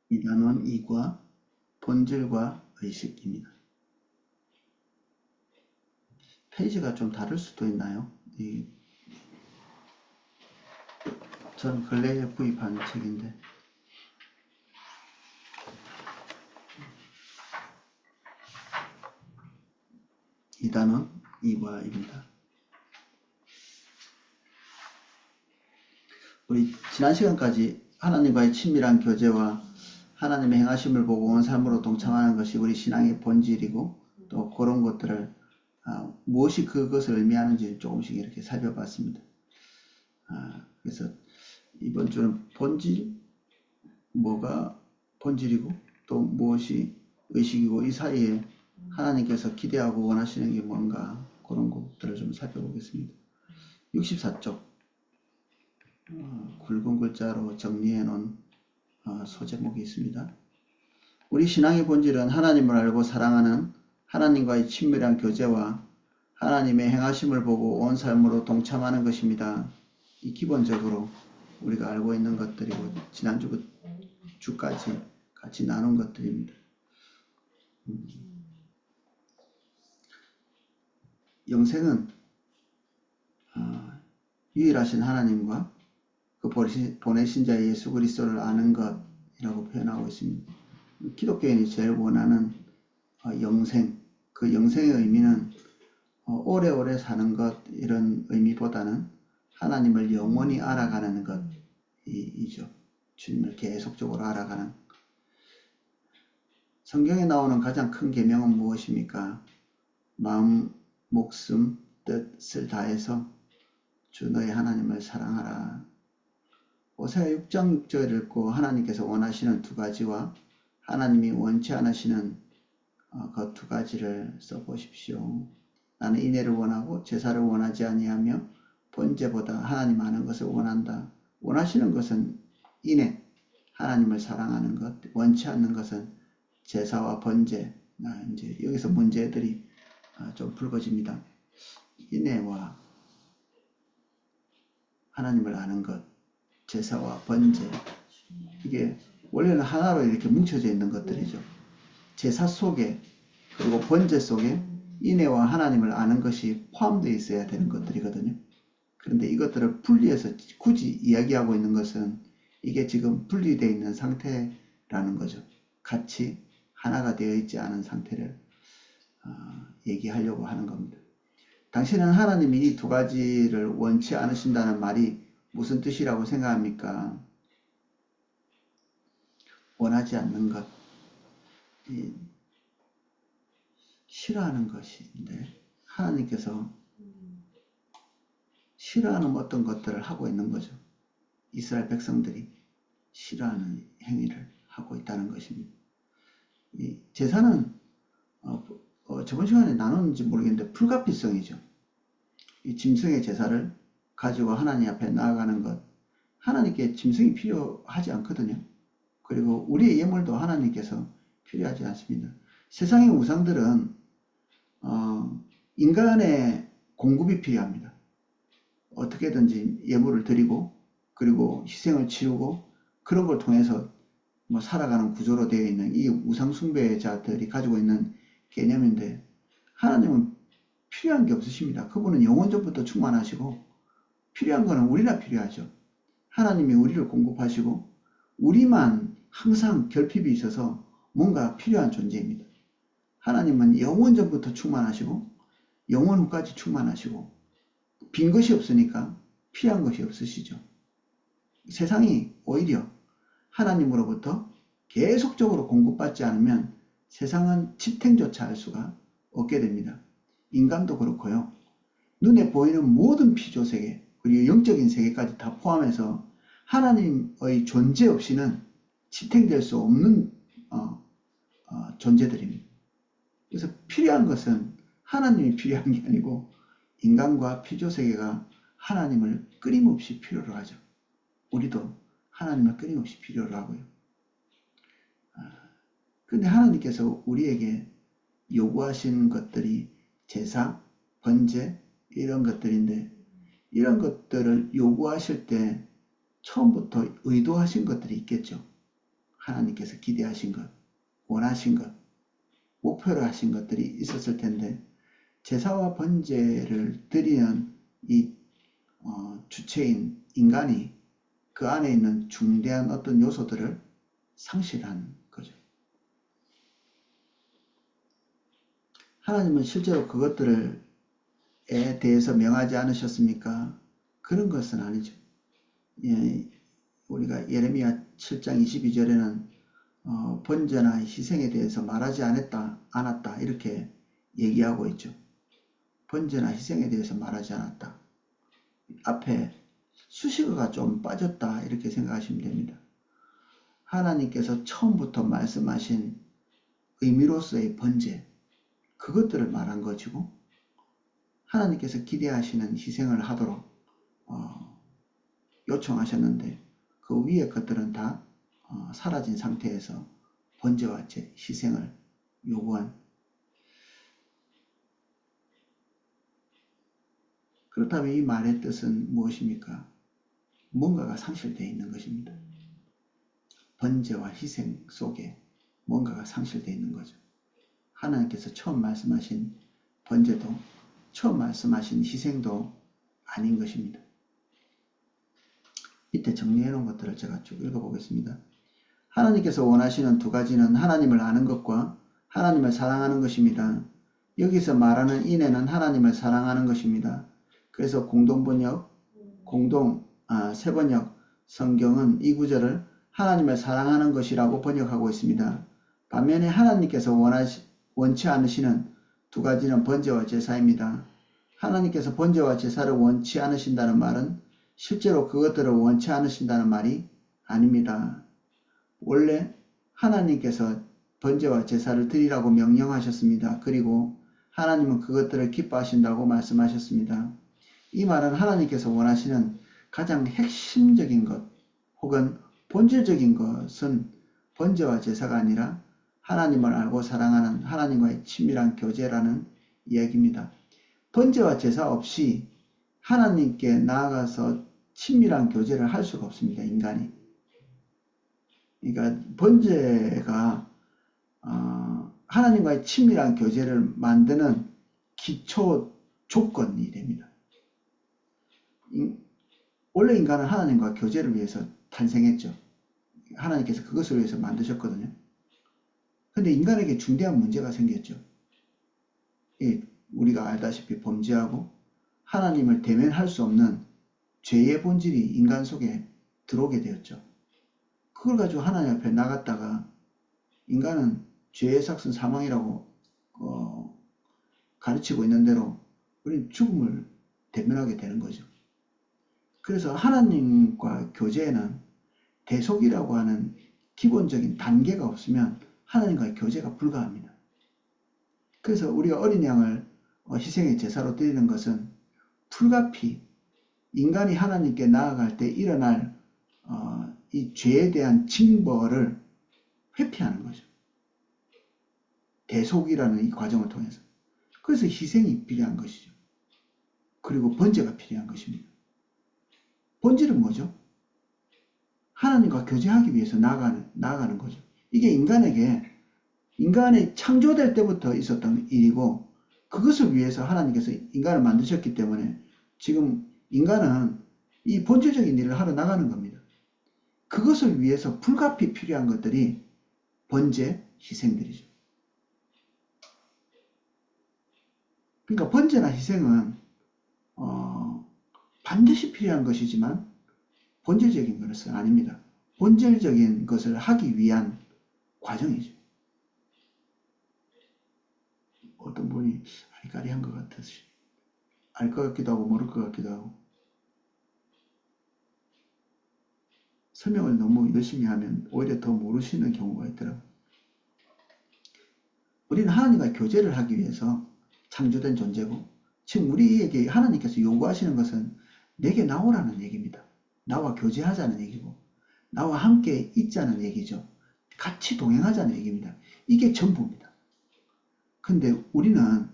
이단원 이과 본질과 의식입니다. 페이지가 좀 다를 수도 있나요? 전 근래에 구입한 책인데 이단원 이과입니다. 우리 지난 시간까지 하나님과의 친밀한 교제와 하나님의 행하심을 보고 온 삶으로 동참하는 것이 우리 신앙의 본질이고 또 그런 것들을 무엇이 그것을 의미하는지 조금씩 이렇게 살펴봤습니다. 그래서 이번 주는 본질, 뭐가 본질이고 또 무엇이 의식이고 이 사이에 하나님께서 기대하고 원하시는 게 뭔가 그런 것들을 좀 살펴보겠습니다. 64쪽 굵은 글자로 정리해 놓은 소제목이 있습니다. 우리 신앙의 본질은 하나님을 알고 사랑하는 하나님과의 친밀한 교제와 하나님의 행하심을 보고 온 삶으로 동참하는 것입니다. 이 기본적으로 우리가 알고 있는 것들이고 지난주까지 같이 나눈 것들입니다. 영생은 유일하신 하나님과 그 보내신 자 예수 그리스도를 아는 것이라고 표현하고 있습니다. 기독교인이 제일 원하는 영생, 그 영생의 의미는 오래오래 사는 것 이런 의미보다는 하나님을 영원히 알아가는 것이죠. 주님을 계속적으로 알아가는. 성경에 나오는 가장 큰 계명은 무엇입니까? 마음, 목숨, 뜻을 다해서 주 너의 하나님을 사랑하라. 호세아 6장 6절을 읽고 하나님께서 원하시는 두 가지와 하나님이 원치 않으시는 그 두 가지를 써보십시오. 나는 인애를 원하고 제사를 원하지 아니하며 번제보다 하나님 아는 것을 원한다. 원하시는 것은 인애, 하나님을 사랑하는 것, 원치 않는 것은 제사와 번제. 이제 여기서 문제들이 좀 불거집니다. 인애와 하나님을 아는 것, 제사와 번제, 이게 원래는 하나로 이렇게 뭉쳐져 있는 것들이죠. 제사 속에 그리고 번제 속에 인애와 하나님을 아는 것이 포함되어 있어야 되는 것들이거든요. 그런데 이것들을 분리해서 굳이 이야기하고 있는 것은 이게 지금 분리되어 있는 상태라는 거죠. 같이 하나가 되어 있지 않은 상태를 얘기하려고 하는 겁니다. 당신은 하나님이 이 두 가지를 원치 않으신다는 말이 무슨 뜻이라고 생각합니까? 원하지 않는 것, 싫어하는 것인데 하나님께서 싫어하는 어떤 것들을 하고 있는 거죠. 이스라엘 백성들이 싫어하는 행위를 하고 있다는 것입니다. 이 제사는 저번 시간에 나눴는지 모르겠는데 불가피성이죠. 이 짐승의 제사를 가지고 하나님 앞에 나아가는 것, 하나님께 짐승이 필요하지 않거든요. 그리고 우리의 예물도 하나님께서 필요하지 않습니다. 세상의 우상들은 인간의 공급이 필요합니다. 어떻게든지 예물을 드리고 그리고 희생을 치르고 그런 걸 통해서 살아가는 구조로 되어 있는 이 우상 숭배자들이 가지고 있는 개념인데, 하나님은 필요한 게 없으십니다. 그분은 영원전부터 충만하시고 필요한 거는 우리나 필요하죠. 하나님이 우리를 공급하시고 우리만 항상 결핍이 있어서 뭔가 필요한 존재입니다. 하나님은 영원전부터 충만하시고 영원 후까지 충만하시고 빈 것이 없으니까 필요한 것이 없으시죠. 세상이 오히려 하나님으로부터 계속적으로 공급받지 않으면 세상은 지탱조차 할 수가 없게 됩니다. 인간도 그렇고요. 눈에 보이는 모든 피조세계 그리고 영적인 세계까지 다 포함해서 하나님의 존재 없이는 지탱될 수 없는 존재들입니다. 그래서 필요한 것은 하나님이 필요한 게 아니고 인간과 피조세계가 하나님을 끊임없이 필요로 하죠. 우리도 하나님을 끊임없이 필요로 하고요. 그런데 하나님께서 우리에게 요구하신 것들이 제사, 번제 이런 것들인데, 이런 것들을 요구하실 때 처음부터 의도하신 것들이 있겠죠. 하나님께서 기대하신 것, 원하신 것, 목표로 하신 것들이 있었을 텐데 제사와 번제를 드리는 이 주체인 인간이 그 안에 있는 중대한 어떤 요소들을 상실한 거죠. 하나님은 실제로 그것들에 대해서 명하지 않으셨습니까? 그런 것은 아니죠. 예, 우리가 예레미야 7장 22절에는 번제나 희생에 대해서 말하지 않았다 이렇게 얘기하고 있죠. 번제나 희생에 대해서 말하지 않았다. 앞에 수식어가 좀 빠졌다 이렇게 생각하시면 됩니다. 하나님께서 처음부터 말씀하신 의미로서의 번제, 그것들을 말한 것이고 하나님께서 기대하시는 희생을 하도록 요청하셨는데 그 위의 것들은 다 사라진 상태에서 번제와 희생을 요구한, 그렇다면 이 말의 뜻은 무엇입니까? 뭔가가 상실되어 있는 것입니다. 번제와 희생 속에 뭔가가 상실되어 있는 거죠. 하나님께서 처음 말씀하신 번제도 처음 말씀하신 희생도 아닌 것입니다. 밑에 정리해 놓은 것들을 제가 쭉 읽어보겠습니다. 하나님께서 원하시는 두 가지는 하나님을 아는 것과 하나님을 사랑하는 것입니다. 여기서 말하는 인애는 하나님을 사랑하는 것입니다. 그래서 공동번역, 세번역 성경은 이 구절을 하나님을 사랑하는 것이라고 번역하고 있습니다. 반면에 하나님께서 원치 않으시는 두 가지는 번제와 제사입니다. 하나님께서 번제와 제사를 원치 않으신다는 말은 실제로 그것들을 원치 않으신다는 말이 아닙니다. 원래 하나님께서 번제와 제사를 드리라고 명령하셨습니다. 그리고 하나님은 그것들을 기뻐하신다고 말씀하셨습니다. 이 말은 하나님께서 원하시는 가장 핵심적인 것 혹은 본질적인 것은 번제와 제사가 아니라 하나님을 알고 사랑하는 하나님과의 친밀한 교제라는 이야기입니다. 번제와 제사 없이 하나님께 나아가서 친밀한 교제를 할 수가 없습니다. 인간이. 그러니까 번제가 하나님과의 친밀한 교제를 만드는 기초 조건이 됩니다. 원래 인간은 하나님과 교제를 위해서 탄생했죠. 하나님께서 그것을 위해서 만드셨거든요. 근데 인간에게 중대한 문제가 생겼죠. 우리가 알다시피 범죄하고 하나님을 대면할 수 없는 죄의 본질이 인간 속에 들어오게 되었죠. 그걸 가지고 하나님 앞에 나갔다가 인간은 죄의 삭은 사망이라고 가르치고 있는 대로 우리는 죽음을 대면하게 되는 거죠. 그래서 하나님과 교제에는 대속이라고 하는 기본적인 단계가 없으면 하나님과의 교제가 불가합니다. 그래서 우리가 어린 양을 희생의 제사로 드리는 것은 불가피 인간이 하나님께 나아갈 때 일어날 이 죄에 대한 징벌을 회피하는 거죠. 대속이라는 이 과정을 통해서. 그래서 희생이 필요한 것이죠. 그리고 번제가 필요한 것입니다. 본질은 뭐죠? 하나님과 교제하기 위해서 나아가는 거죠. 이게 인간의 창조될 때부터 있었던 일이고 그것을 위해서 하나님께서 인간을 만드셨기 때문에 지금 인간은 이 본질적인 일을 하러 나가는 겁니다. 그것을 위해서 불가피 필요한 것들이 번제, 희생들이죠. 그러니까 번제나 희생은 반드시 필요한 것이지만 본질적인 것은 아닙니다. 본질적인 것을 하기 위한 과정이죠. 어떤 분이 아리까리한 것 같듯이 알 것 같기도 하고 모를 것 같기도 하고 설명을 너무 열심히 하면 오히려 더 모르시는 경우가 있더라고요. 우리는 하나님과 교제를 하기 위해서 창조된 존재고 지금 우리에게 하나님께서 요구하시는 것은 내게 나오라는 얘기입니다. 나와 교제하자는 얘기고 나와 함께 있자는 얘기죠. 같이 동행하자는 얘기입니다. 이게 전부입니다. 근데 우리는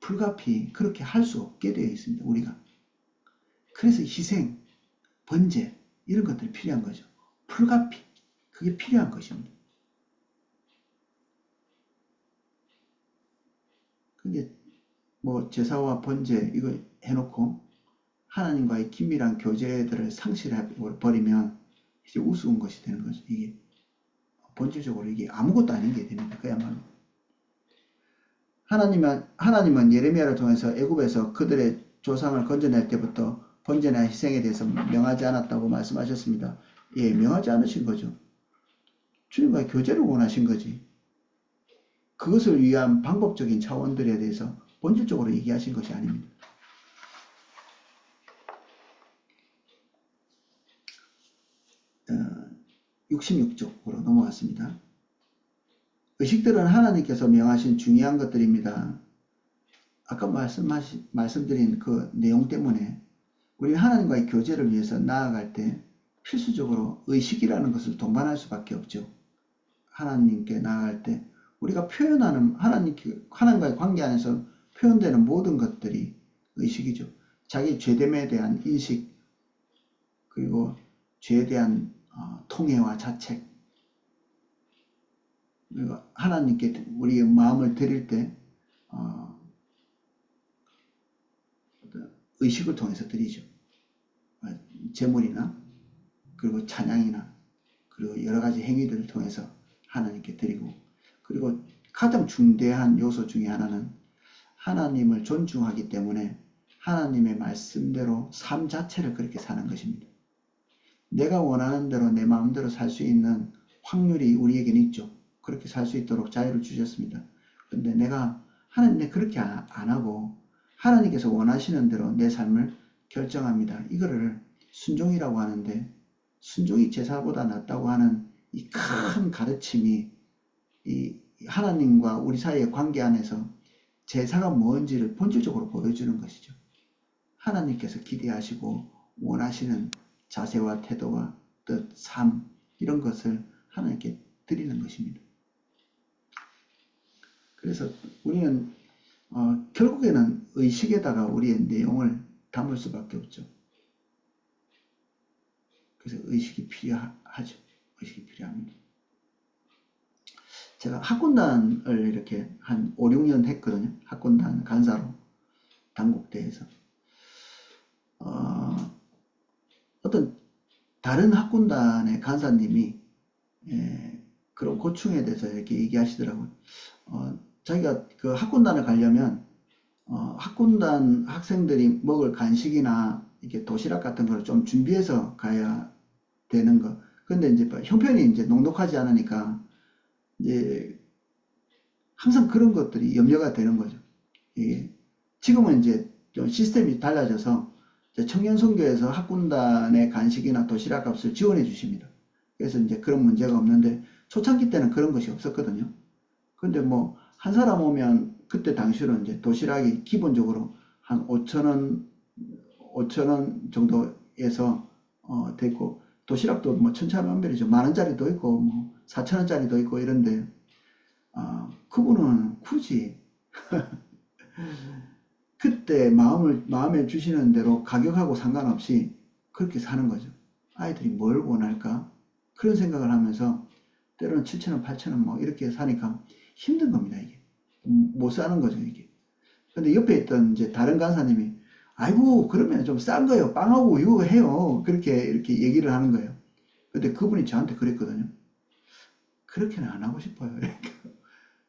불가피 그렇게 할 수 없게 되어 있습니다. 우리가. 그래서 희생, 번제 이런 것들이 필요한 거죠. 불가피 그게 필요한 것입니다. 근데 뭐 제사와 번제 이거 해놓고 하나님과의 긴밀한 교제들을 상실해 버리면 이제 우스운 것이 되는 거죠. 이게 본질적으로 이게 아무것도 아닌 게 됩니다. 그야말로. 하나님은 예레미야를 통해서 애굽에서 그들의 조상을 건져낼 때부터 번제나 희생에 대해서 명하지 않았다고 말씀하셨습니다. 예, 명하지 않으신 거죠. 주님과의 교제를 원하신 거지. 그것을 위한 방법적인 차원들에 대해서 본질적으로 얘기하신 것이 아닙니다. 66쪽으로 넘어갔습니다. 의식들은 하나님께서 명하신 중요한 것들입니다. 아까 말씀드린 그 내용 때문에 우리 하나님과의 교제를 위해서 나아갈 때 필수적으로 의식이라는 것을 동반할 수밖에 없죠. 하나님께 나아갈 때 우리가 표현하는 하나님과의 관계 안에서 표현되는 모든 것들이 의식이죠. 자기 죄됨에 대한 인식, 그리고 죄에 대한 통회와 자책, 그리고 하나님께 우리의 마음을 드릴 때 의식을 통해서 드리죠. 제물이나 그리고 찬양이나 그리고 여러 가지 행위들을 통해서 하나님께 드리고, 그리고 가장 중대한 요소 중에 하나는 하나님을 존중하기 때문에 하나님의 말씀대로 삶 자체를 그렇게 사는 것입니다. 내가 원하는 대로 내 마음대로 살 수 있는 확률이 우리에게는 있죠. 그렇게 살 수 있도록 자유를 주셨습니다. 근데 내가 하나님 그렇게 안 하고 하나님께서 원하시는 대로 내 삶을 결정합니다. 이거를 순종이라고 하는데, 순종이 제사보다 낫다고 하는 이 큰 가르침이 이 하나님과 우리 사이의 관계 안에서 제사가 뭔지를 본질적으로 보여주는 것이죠. 하나님께서 기대하시고 원하시는 자세와 태도와 뜻, 삶, 이런 것을 하나님께 드리는 것입니다. 그래서 우리는 결국에는 의식에다가 우리의 내용을 담을 수밖에 없죠. 그래서 의식이 필요하죠. 의식이 필요합니다. 제가 학군단을 이렇게 한 5, 6년 했거든요. 학군단 간사로 단국대에서 어떤 다른 학군단의 간사님이 그런 고충에 대해서 이렇게 얘기하시더라고요. 자기가 그 학군단을 가려면 학군단 학생들이 먹을 간식이나 이렇게 도시락 같은 걸 좀 준비해서 가야 되는 거. 근데 이제 형편이 이제 넉넉하지 않으니까 이제 항상 그런 것들이 염려가 되는 거죠. 예. 지금은 이제 좀 시스템이 달라져서 청년선교에서 학군단의 간식이나 도시락 값을 지원해 주십니다. 그래서 이제 그런 문제가 없는데 초창기 때는 그런 것이 없었거든요. 근데 뭐 한 사람 오면 그때 당시로 이제 도시락이 기본적으로 한 5,000원 정도에서 됐고, 도시락도 뭐 천차만별이죠. 10,000원짜리도 있고 뭐 4,000원짜리도 있고 이런데 그분은 굳이 그때 마음에 주시는 대로 가격하고 상관없이 그렇게 사는 거죠. 아이들이 뭘 원할까? 그런 생각을 하면서 때로는 7,000원, 8,000원 뭐 이렇게 사니까 힘든 겁니다, 이게. 못 사는 거죠, 이게. 근데 옆에 있던 이제 다른 간사님이, 아이고, 그러면 좀 싼 거예요. 빵하고 우유 해요. 그렇게 이렇게 얘기를 하는 거예요. 근데 그분이 저한테 그랬거든요. 그렇게는 안 하고 싶어요.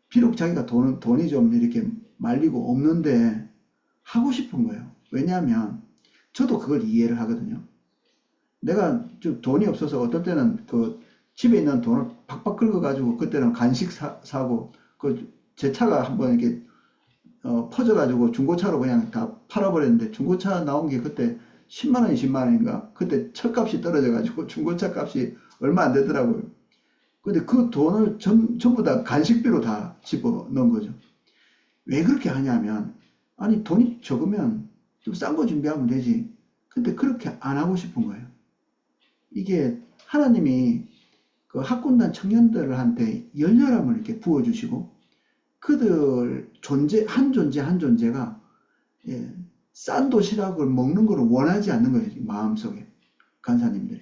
비록 자기가 돈이 좀 이렇게 말리고 없는데 하고 싶은 거예요. 왜냐하면 저도 그걸 이해를 하거든요. 내가 좀 돈이 없어서 어떨 때는 그 집에 있는 돈을 팍팍 긁어가지고 그때는 간식 사고 그 제 차가 한번 이렇게 퍼져가지고 중고차로 그냥 다 팔아버렸는데, 중고차 나온 게 그때 10만 원, 20만 원인가? 그때 철값이 떨어져가지고 중고차 값이 얼마 안 되더라고요. 근데 그 돈을 전부 다 간식비로 다 집어 넣은 거죠. 왜 그렇게 하냐면, 아니 돈이 적으면 좀 싼 거 준비하면 되지. 근데 그렇게 안 하고 싶은 거예요. 이게 하나님이 그 학군단 청년들한테 열렬함을 이렇게 부어주시고, 그들 한 존재가 싼 도시락을 먹는 걸 원하지 않는 거예요. 마음속에 간사님들이.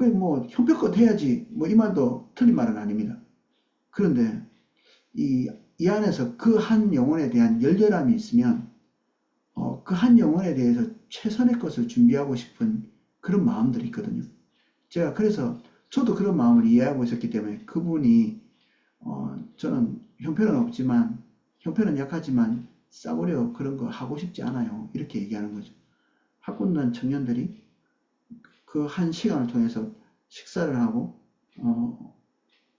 그래 뭐 형편껏 해야지 뭐 이 말도 틀린 말은 아닙니다. 그런데 이 안에서 그 한 영혼에 대한 열렬함이 있으면 그 한 영혼에 대해서 최선의 것을 준비하고 싶은 그런 마음들이 있거든요. 제가 그래서 저도 그런 마음을 이해하고 있었기 때문에 그분이 저는 형편은 없지만 형편은 약하지만 싸구려 그런 거 하고 싶지 않아요. 이렇게 얘기하는 거죠. 학군단 청년들이 그 한 시간을 통해서 식사를 하고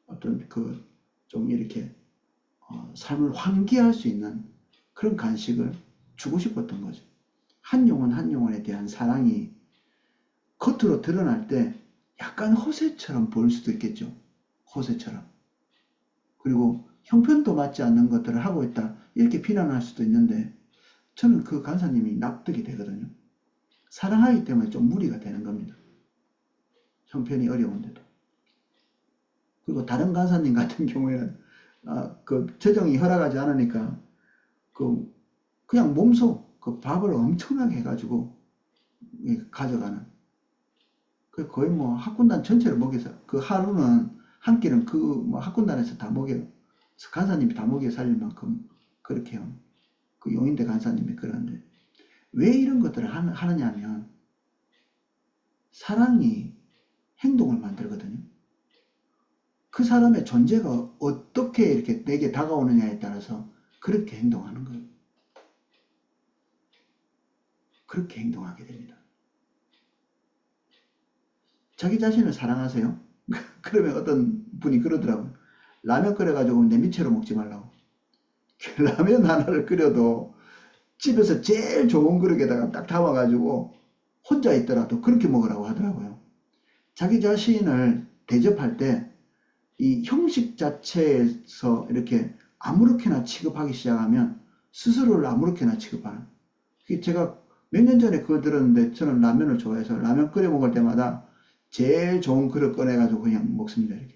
어떤 그 좀 이렇게 삶을 환기할 수 있는 그런 간식을 주고 싶었던 거죠. 한 영혼 한 영혼에 대한 사랑이 겉으로 드러날 때 약간 허세처럼 보일 수도 있겠죠. 허세처럼. 그리고 형편도 맞지 않는 것들을 하고 있다. 이렇게 비난할 수도 있는데 저는 그 간사님이 납득이 되거든요. 사랑하기 때문에 좀 무리가 되는 겁니다. 형편이 어려운데도. 그리고 다른 간사님 같은 경우에는 그 재정이 허락하지 않으니까 그냥 몸소 그 밥을 엄청나게 해가지고 가져가는 그 거의 뭐 학군단 전체를 먹여서 그 하루는 한 끼는 그 뭐 학군단에서 다 먹여 간사님이 다 먹여 살릴 만큼 그렇게 해요. 그 용인대 간사님이 그러는데 왜 이런 것들을 하느냐 하면 사랑이 행동을 만들거든요. 그 사람의 존재가 어떻게 이렇게 내게 다가오느냐에 따라서 그렇게 행동하는 거예요. 그렇게 행동하게 됩니다. 자기 자신을 사랑하세요? 그러면 어떤 분이 그러더라고요. 라면 끓여가지고 냄비채로 먹지 말라고. 라면 하나를 끓여도 집에서 제일 좋은 그릇에다가 딱 담아가지고 혼자 있더라도 그렇게 먹으라고 하더라고요. 자기 자신을 대접할 때 이 형식 자체에서 이렇게 아무렇게나 취급하기 시작하면 스스로를 아무렇게나 취급하는. 제가 몇 년 전에 그걸 들었는데 저는 라면을 좋아해서 라면 끓여 먹을 때마다 제일 좋은 그릇 꺼내가지고 그냥 먹습니다. 이렇게.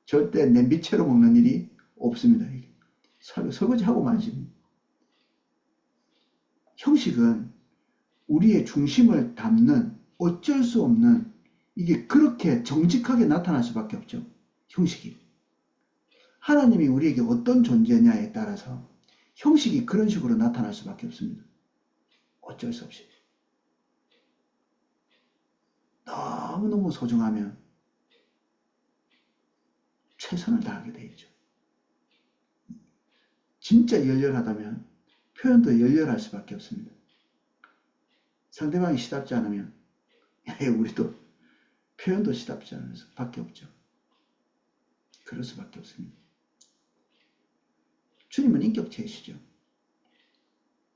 절대 냄비채로 먹는 일이 없습니다. 이게. 설거지하고 말지. 형식은 우리의 중심을 담는 어쩔 수 없는 이게 그렇게 정직하게 나타날 수밖에 없죠. 형식이. 하나님이 우리에게 어떤 존재냐에 따라서 형식이 그런 식으로 나타날 수밖에 없습니다. 어쩔 수 없이. 너무너무 소중하면 최선을 다하게 돼 있죠. 진짜 열렬하다면 표현도 열렬할 수밖에 없습니다. 상대방이 시답지 않으면 우리도 표현도 시답지 않을 수밖에 없죠. 그럴 수밖에 없습니다. 주님은 인격체이시죠.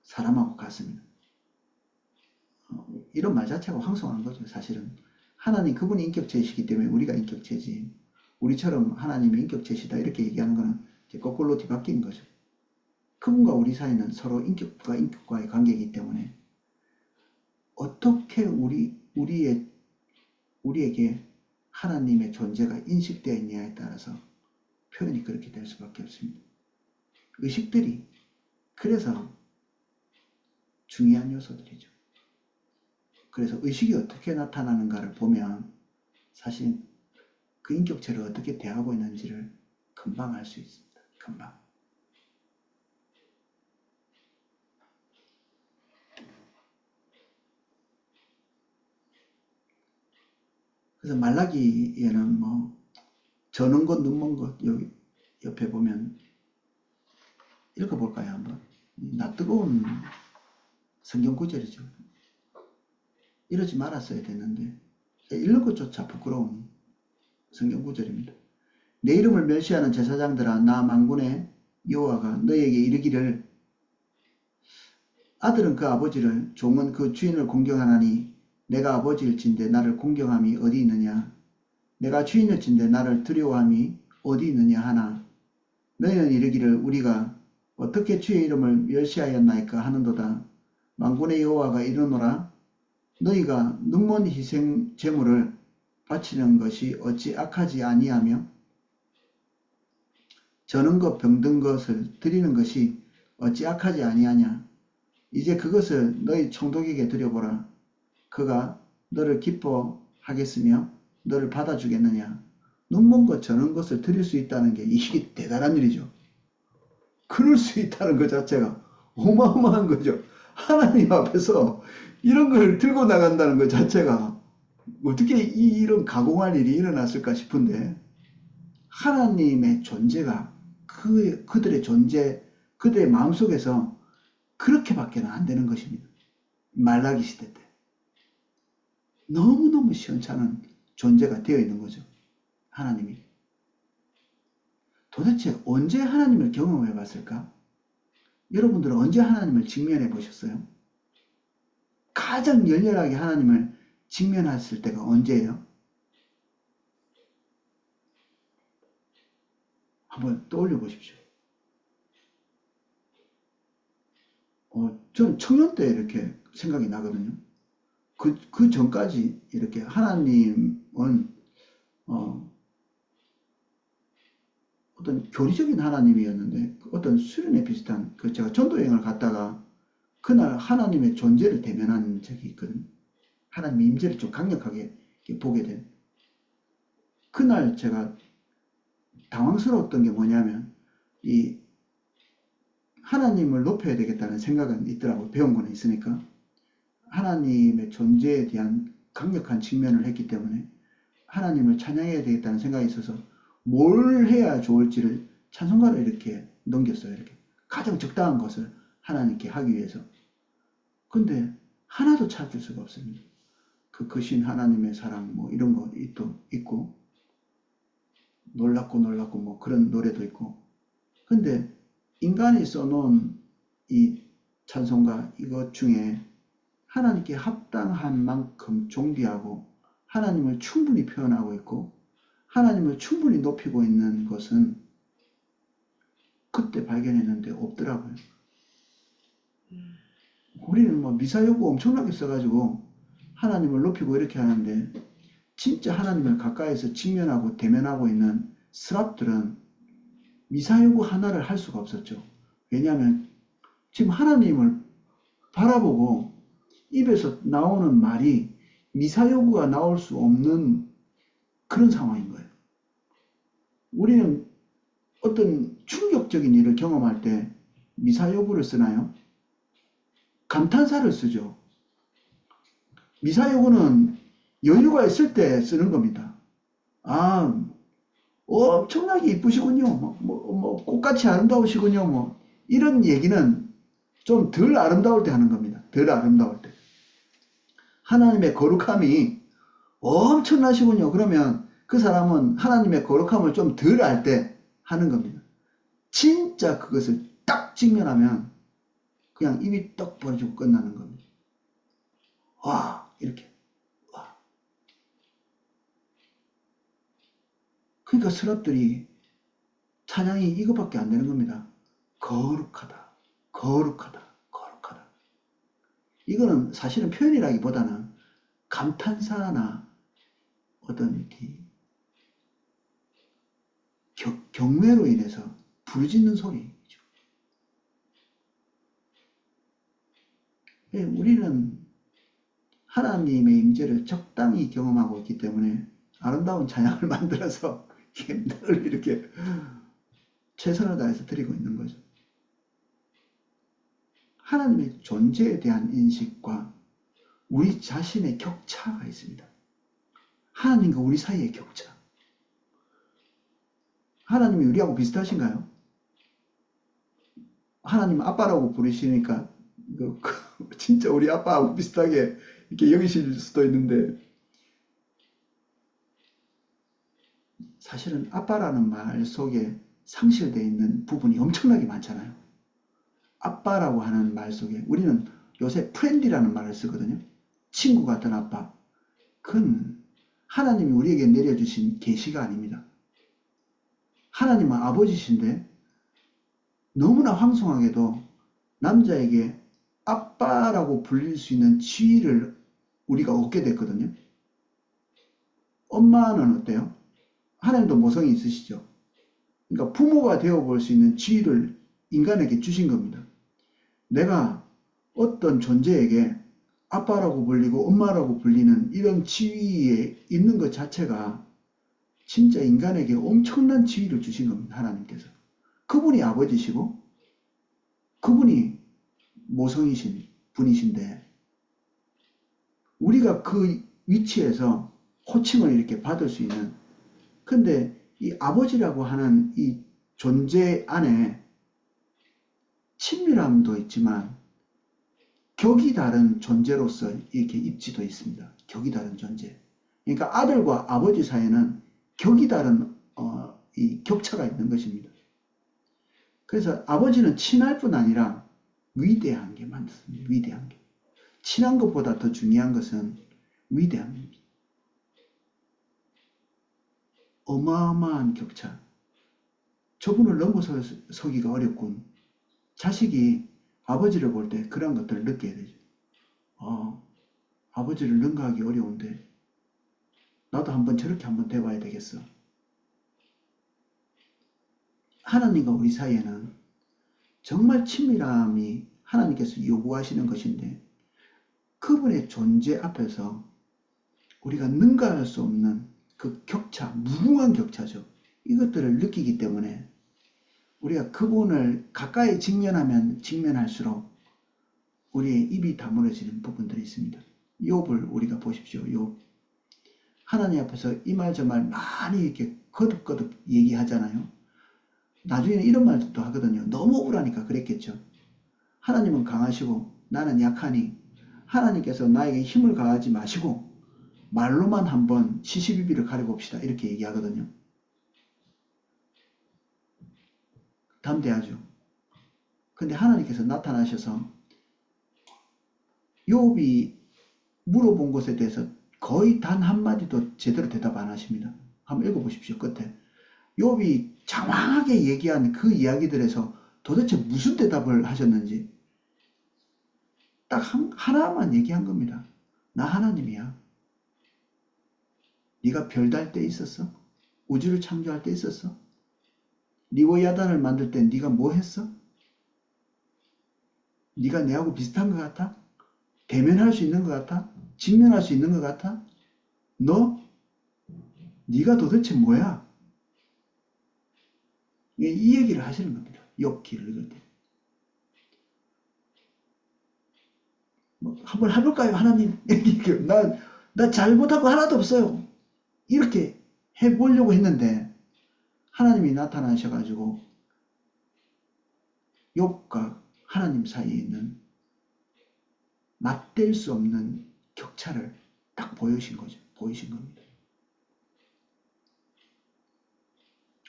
사람하고 같습니다. 이런 말 자체가 황송한 거죠. 사실은 하나님 그분이 인격체이시기 때문에 우리가 인격체지 우리처럼 하나님이 인격체시다 이렇게 얘기하는 거는 거꾸로 뒤바뀐 거죠. 그분과 우리 사이는 서로 인격과 인격과의 관계이기 때문에 어떻게 우리에게 하나님의 존재가 인식되어 있냐에 따라서 표현이 그렇게 될 수밖에 없습니다. 의식들이 그래서 중요한 요소들이죠. 그래서 의식이 어떻게 나타나는가를 보면 사실 그 인격체를 어떻게 대하고 있는지를 금방 알 수 있습니다. 금방. 그래서 말라기에는 뭐 저는 것 눈먼 것 여기 옆에 보면 읽어볼까요 한번. 낯뜨거운 성경 구절이죠. 이러지 말았어야 됐는데 읽는 것조차 부끄러운 성경 구절입니다. 내 이름을 멸시하는 제사장들아 나 만군의 여호와가 너희에게 이르기를 아들은 그 아버지를 종은 그 주인을 공경하나니 내가 아버지일진데 나를 공경함이 어디 있느냐 내가 주인일진데 나를 두려워함이 어디 있느냐 하나 너희는 이르기를 우리가 어떻게 주의 이름을 멸시하였나이까 하는도다. 만군의 여호와가 이르노라 너희가 눈먼 희생 제물을 바치는 것이 어찌 악하지 아니하며 저는 것 병든 것을 드리는 것이 어찌 악하지 아니하냐. 이제 그것을 너희 총독에게 드려보라. 그가 너를 기뻐하겠으며 너를 받아주겠느냐. 눈먼 것 저는 것을 드릴 수 있다는 게 이게 대단한 일이죠. 그럴 수 있다는 것 자체가 어마어마한 거죠. 하나님 앞에서 이런 걸 들고 나간다는 것 자체가 어떻게 이런 가공할 일이 일어났을까 싶은데, 하나님의 존재가 그들의 존재, 그들의 마음속에서 그렇게밖에는 안 되는 것입니다. 말라기 시대 때 너무너무 시원찮은 존재가 되어 있는 거죠. 하나님이. 도대체 언제 하나님을 경험해 봤을까? 여러분들은 언제 하나님을 직면해 보셨어요? 가장 열렬하게 하나님을 직면했을 때가 언제예요? 한번 떠올려 보십시오. 저는 청년 때 이렇게 생각이 나거든요. 그 전까지 이렇게 하나님은 어떤 교리적인 하나님이었는데, 어떤 수련회 비슷한, 제가 전도 여행을 갔다가 그날 하나님의 존재를 대면한 적이 있거든요. 하나님의 임재를 좀 강력하게 보게 된. 그날 제가 당황스러웠던 게 뭐냐면, 이 하나님을 높여야 되겠다는 생각은 있더라고요. 배운 거는 있으니까. 하나님의 존재에 대한 강력한 직면을 했기 때문에 하나님을 찬양해야 되겠다는 생각이 있어서 뭘 해야 좋을지를 찬송가로 이렇게 넘겼어요. 이렇게 가장 적당한 것을 하나님께 하기 위해서. 근데 하나도 찾을 수가 없습니다. 그 크신 하나님의 사랑 뭐 이런 거 또 있고, 놀랍고 놀랍고 뭐 그런 노래도 있고. 근데 인간이 써놓은 이 찬송가 이것 중에 하나님께 합당한 만큼 존귀하고 하나님을 충분히 표현하고 있고 하나님을 충분히 높이고 있는 것은 그때 발견했는데 없더라고요. 우리는 뭐 미사여구 엄청나게 써가지고 하나님을 높이고 이렇게 하는데, 진짜 하나님을 가까이서 직면하고 대면하고 있는 스랍들은 미사여구 하나를 할 수가 없었죠. 왜냐하면 지금 하나님을 바라보고 입에서 나오는 말이 미사여구가 나올 수 없는 그런 상황인 거예요. 우리는 어떤 충격적인 일을 경험할 때 미사여구를 쓰나요? 감탄사를 쓰죠. 미사여구는 여유가 있을 때 쓰는 겁니다. 아, 엄청나게 이쁘시군요. 꽃같이 아름다우시군요. 이런 얘기는 좀 덜 아름다울 때 하는 겁니다. 덜 아름다울 때. 하나님의 거룩함이 엄청나시군요. 그러면 그 사람은 하나님의 거룩함을 좀 덜 알 때 하는 겁니다. 진짜 그것을 딱 직면하면 그냥 입이 떡 벌어지고 끝나는 겁니다. 와, 이렇게. 와. 그러니까 스랍들이 찬양이 이것밖에 안 되는 겁니다. 거룩하다, 거룩하다, 거룩하다. 이거는 사실은 표현이라기보다는 감탄사나 어떤 경외로 인해서 부르짖는 소리죠. 우리는 하나님의 임재를 적당히 경험하고 있기 때문에 아름다운 찬양을 만들어서 늘 이렇게 최선을 다해서 드리고 있는 거죠. 하나님의 존재에 대한 인식과 우리 자신의 격차가 있습니다. 하나님과 우리 사이의 격차. 하나님이 우리하고 비슷하신가요? 하나님 아빠라고 부르시니까 진짜 우리 아빠하고 비슷하게 이렇게 여기실 수도 있는데, 사실은 아빠라는 말 속에 상실되어 있는 부분이 엄청나게 많잖아요. 아빠라고 하는 말 속에 우리는 요새 프렌디라는 말을 쓰거든요. 친구 같은 아빠. 그건 하나님이 우리에게 내려주신 계시가 아닙니다. 하나님은 아버지신데 너무나 황송하게도 남자에게 아빠라고 불릴 수 있는 지위를 우리가 얻게 됐거든요. 엄마는 어때요? 하나님도 모성이 있으시죠. 그러니까 부모가 되어볼 수 있는 지위를 인간에게 주신 겁니다. 내가 어떤 존재에게 아빠라고 불리고 엄마라고 불리는 이런 지위에 있는 것 자체가 진짜 인간에게 엄청난 지위를 주신 겁니다. 하나님께서. 그분이 아버지시고 그분이 모성이신 분이신데 우리가 그 위치에서 호칭을 이렇게 받을 수 있는, 근데 이 아버지라고 하는 이 존재 안에 친밀함도 있지만 격이 다른 존재로서 이렇게 입지도 있습니다. 격이 다른 존재. 그러니까 아들과 아버지 사이에는 격이 다른 이 격차가 있는 것입니다. 그래서 아버지는 친할 뿐 아니라 위대한 게 많습니다. 위대한 게. 친한 것보다 더 중요한 것은 위대함입니다. 어마어마한 격차. 저분을 넘어서기가 어렵군. 자식이 아버지를 볼 때 그런 것들을 느껴야 되죠. 아버지를 능가하기 어려운데 나도 한번 저렇게 한번 돼봐야 되겠어. 하나님과 우리 사이에는 정말 친밀함이 하나님께서 요구하시는 것인데 그분의 존재 앞에서 우리가 능가할 수 없는 그 격차, 무궁한 격차죠. 이것들을 느끼기 때문에 우리가 그분을 가까이 직면하면 직면할수록 우리의 입이 다물어지는 부분들이 있습니다. 욥을 우리가 보십시오. 욥. 하나님 앞에서 이 말 저 말 많이 이렇게 거듭거듭 얘기하잖아요. 나중에는 이런 말도 하거든요. 너무 우울하니까 그랬겠죠. 하나님은 강하시고 나는 약하니 하나님께서 나에게 힘을 가하지 마시고 말로만 한번 시시비비를 가려봅시다. 이렇게 얘기하거든요. 담대하죠. 근데 하나님께서 나타나셔서 욥이 물어본 것에 대해서 거의 단 한마디도 제대로 대답 안 하십니다. 한번 읽어보십시오. 끝에. 욥이 장황하게 얘기한 그 이야기들에서 도대체 무슨 대답을 하셨는지 딱 하나만 얘기한 겁니다. 나 하나님이야. 네가 별 달 때 있었어? 우주를 창조할 때 있었어? 리워야단을 만들 때 네가 뭐 했어? 네가 내하고 비슷한 것 같아? 대면할 수 있는 것 같아? 직면할 수 있는 것 같아? 너? 네가 도대체 뭐야? 이 얘기를 하시는 겁니다. 욥기를 읽을 때. 한번 해볼까요, 하나님? 나 잘못한 거 하나도 없어요. 이렇게 해보려고 했는데 하나님이 나타나셔가지고 욥과 하나님 사이에 있는 맞댈 수 없는 격차를 딱 보이신 거죠. 보이신 겁니다.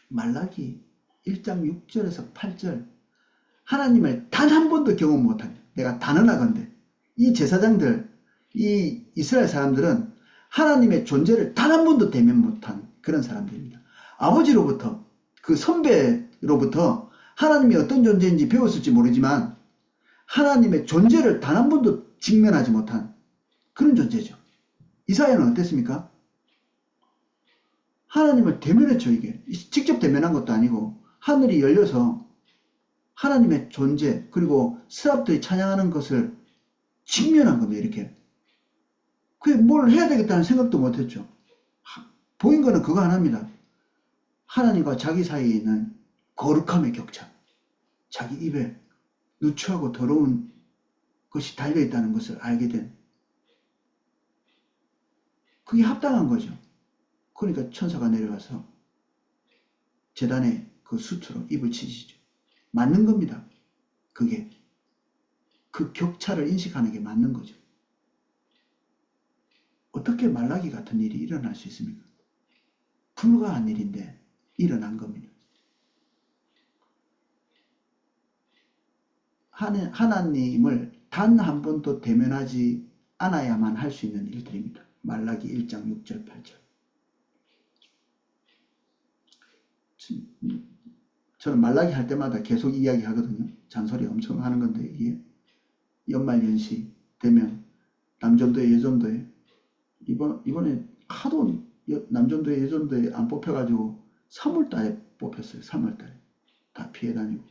말라기 1장 6절에서 8절 하나님을 단 한 번도 경험 못한, 내가 단언하건대 이 제사장들, 이 이스라엘 사람들은 하나님의 존재를 단 한 번도 대면 못한 그런 사람들입니다. 아버지로부터, 그 선배로부터 하나님이 어떤 존재인지 배웠을지 모르지만 하나님의 존재를 단 한 번도 직면하지 못한 그런 존재죠. 이사야는 어땠습니까? 하나님을 대면했죠. 이게 직접 대면한 것도 아니고 하늘이 열려서 하나님의 존재 그리고 스랍들이 찬양하는 것을 직면한 겁니다. 이렇게. 그게 뭘 해야 되겠다는 생각도 못했죠. 보인 거는 그거 하나입니다. 하나님과 자기 사이에 있는 거룩함의 격차. 자기 입에 누추하고 더러운 것이 달려있다는 것을 알게 된. 그게 합당한 거죠. 그러니까 천사가 내려가서 제단에 그 수트로 입을 치시죠. 맞는 겁니다. 그게. 그 격차를 인식하는 게 맞는 거죠. 어떻게 말라기 같은 일이 일어날 수 있습니까? 불가한 일인데 일어난 겁니다. 하나님을 단 한 번도 대면하지 않아야만 할 수 있는 일들입니다. 말라기 1장 6절 8절. 저는 말라기 할 때마다 계속 이야기하거든요. 잔소리 엄청 하는 건데 이게 연말연시 되면 남전도에 예전도에 이번에 하도 남전도에 예전도에 안 뽑혀가지고 3월달에 뽑혔어요. 3월달에 다 피해 다니고.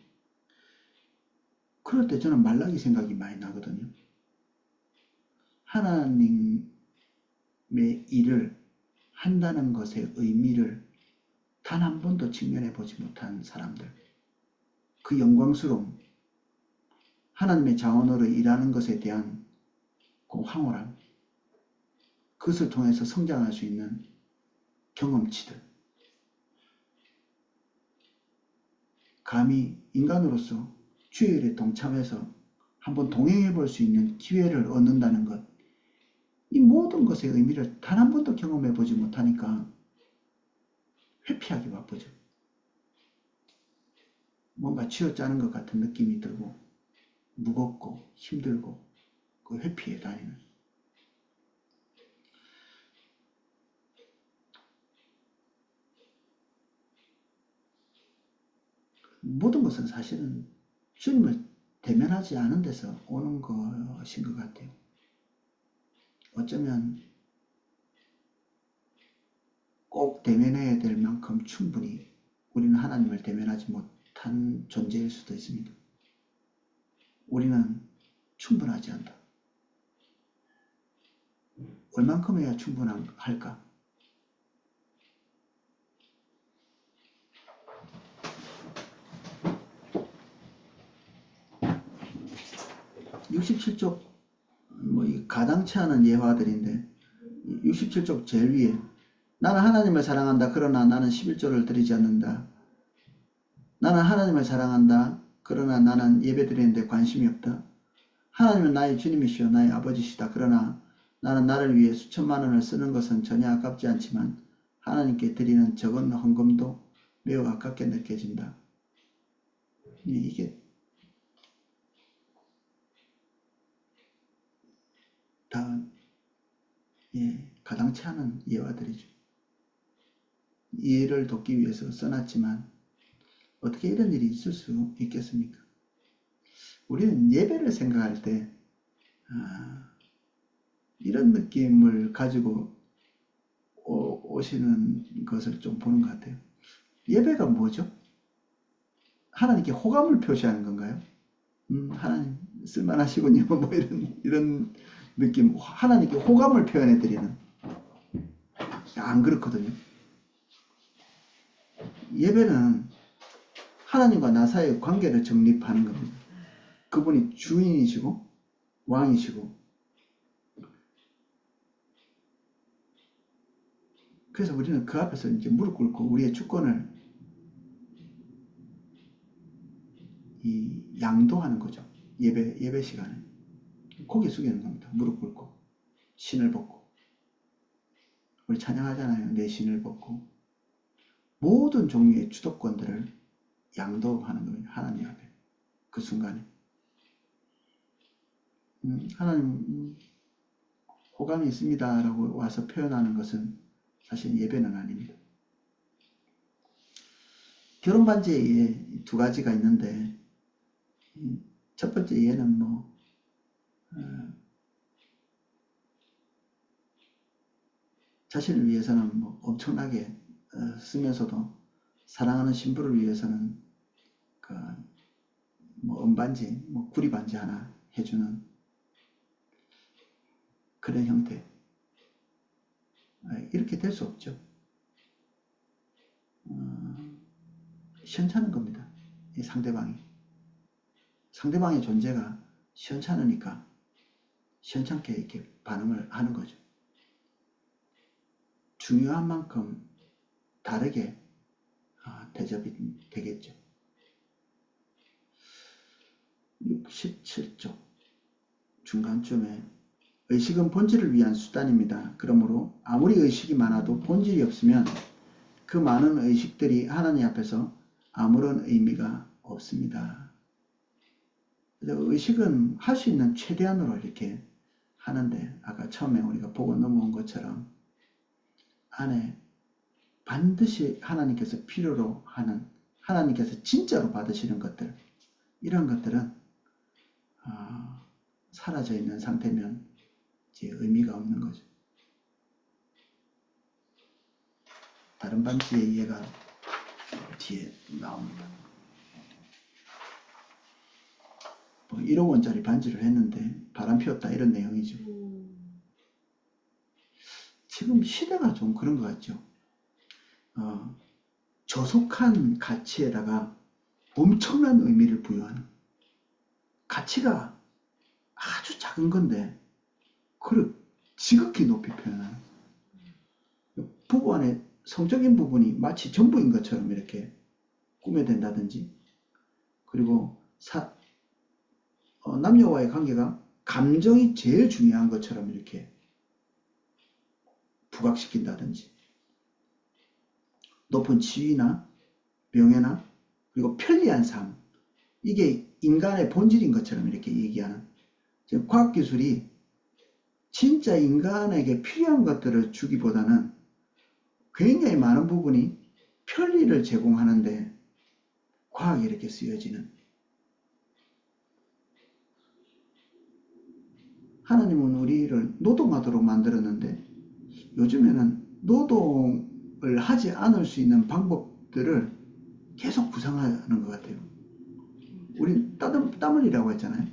그럴 때 저는 말라기 생각이 많이 나거든요. 하나님의 일을 한다는 것의 의미를 단 한 번도 직면해 보지 못한 사람들, 그 영광스러움, 하나님의 자원으로 일하는 것에 대한 그 황홀함, 그것을 통해서 성장할 수 있는 경험치들, 감히 인간으로서 주의 일에 동참해서 한번 동행해 볼 수 있는 기회를 얻는다는 것, 이 모든 것의 의미를 단 한 번도 경험해 보지 못하니까 회피하기 바쁘죠. 뭔가 쥐어짜는 것 같은 느낌이 들고 무겁고 힘들고 그 회피해 다니는, 모든 것은 사실은 주님을 대면하지 않은 데서 오는 것인 것 같아요. 어쩌면 꼭 대면해야 될 만큼 충분히 우리는 하나님을 대면하지 못한 존재일 수도 있습니다. 우리는 충분하지 않다. 얼만큼 해야 충분할까? 67쪽 이 가당치 않은 예화들인데 67쪽 제일 위에 나는 하나님을 사랑한다. 그러나 나는 11조를 드리지 않는다. 나는 하나님을 사랑한다. 그러나 나는 예배드리는데 관심이 없다. 하나님은 나의 주님이시여 나의 아버지시다. 그러나 나는 나를 위해 수천만 원을 쓰는 것은 전혀 아깝지 않지만 하나님께 드리는 적은 헌금도 매우 아깝게 느껴진다. 이게 다 가당치 않은 예화들이죠. 이해를 돕기 위해서 써놨지만 어떻게 이런 일이 있을 수 있겠습니까? 우리는 예배를 생각할 때 이런 느낌을 가지고 오시는 것을 좀 보는 것 같아요. 예배가 뭐죠? 하나님께 호감을 표시하는 건가요? 하나님 쓸만하시군요. 뭐 이런 느낌. 하나님께 호감을 표현해 드리는. 안 그렇거든요. 예배는 하나님과 나 사이의 관계를 정립하는 겁니다. 그분이 주인이시고 왕이시고, 그래서 우리는 그 앞에서 이제 무릎 꿇고 우리의 주권을 양도하는 거죠. 예배 시간에 고개 숙이는 겁니다. 무릎 꿇고 신을 벗고, 우리 찬양하잖아요. 내 신을 벗고 모든 종류의 주도권들을 양도하는 겁니다. 하나님 앞에 그 순간에 하나님 호감이 있습니다 라고 와서 표현하는 것은 사실 예배는 아닙니다. 결혼 반지에 두 가지가 있는데 첫 번째 예는 자신을 위해서는 엄청나게 쓰면서도 사랑하는 신부를 위해서는 그 은반지, 구리반지 하나 해주는 그런 형태. 이렇게 될 수 없죠. 시원찮은 겁니다. 이 상대방의 존재가 시원찮으니까 시원찮게 이렇게 반응을 하는 거죠. 중요한 만큼 다르게 대접이 되겠죠. 67쪽 중간쯤에 의식은 본질을 위한 수단입니다. 그러므로 아무리 의식이 많아도 본질이 없으면 그 많은 의식들이 하나님 앞에서 아무런 의미가 없습니다. 의식은 할 수 있는 최대한으로 이렇게 하는데, 아까 처음에 우리가 보고 넘어온 것처럼 안에 반드시 하나님께서 필요로 하는, 하나님께서 진짜로 받으시는 것들, 이런 것들은 사라져 있는 상태면 이제 의미가 없는 거죠. 다른 반지의 이해가 뒤에 나옵니다. 1억 원짜리 반지를 했는데 바람 피웠다, 이런 내용이죠. 지금 시대가 좀 그런 것 같죠. 저속한 가치에다가 엄청난 의미를 부여하는, 가치가 아주 작은 건데 그걸 지극히 높이 표현하는, 부부 안에 성적인 부분이 마치 전부인 것처럼 이렇게 꾸며댄다든지, 그리고 남녀와의 관계가 감정이 제일 중요한 것처럼 이렇게 부각시킨다든지, 높은 지위나 명예나 그리고 편리한 삶, 이게 인간의 본질인 것처럼 이렇게 얘기하는, 지금 과학기술이 진짜 인간에게 필요한 것들을 주기보다는 굉장히 많은 부분이 편리를 제공하는데 과학이 이렇게 쓰여지는, 하나님은 우리를 노동하도록 만들었는데 요즘에는 노동을 하지 않을 수 있는 방법들을 계속 구상하는 것 같아요. 우린 땀 흘리라고 했잖아요.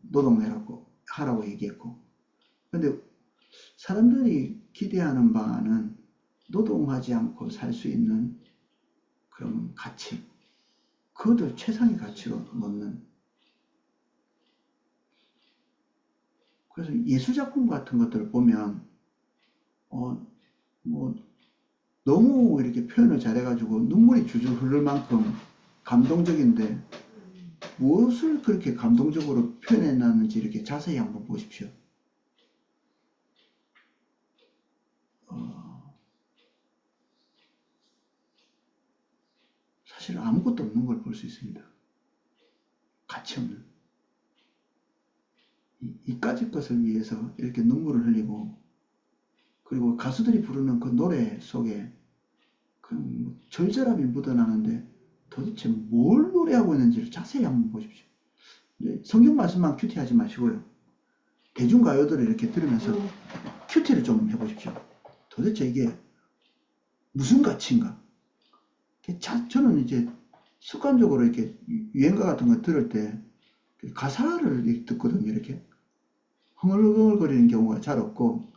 노동해라고 하라고 얘기했고, 근데 사람들이 기대하는 바는 노동하지 않고 살 수 있는 그런 가치, 그것을 최상의 가치로 놓는, 그래서 예술작품 같은 것들을 보면 뭐 너무 이렇게 표현을 잘해가지고 눈물이 줄줄 흐를 만큼 감동적인데, 무엇을 그렇게 감동적으로 표현해놨는지 이렇게 자세히 한번 보십시오. 사실 아무것도 없는 걸 볼 수 있습니다. 가치 없는. 이까짓 것을 위해서 이렇게 눈물을 흘리고, 그리고 가수들이 부르는 그 노래 속에 그 절절함이 묻어나는데 도대체 뭘 노래하고 있는지를 자세히 한번 보십시오. 성경 말씀만 큐티하지 마시고요. 대중가요들을 이렇게 들으면서 큐티를 좀 해보십시오. 도대체 이게 무슨 가치인가? 저는 이제 습관적으로 이렇게 유행가 같은 거 들을 때 가사를 듣거든요. 이렇게 흥얼흥얼거리는 경우가 잘 없고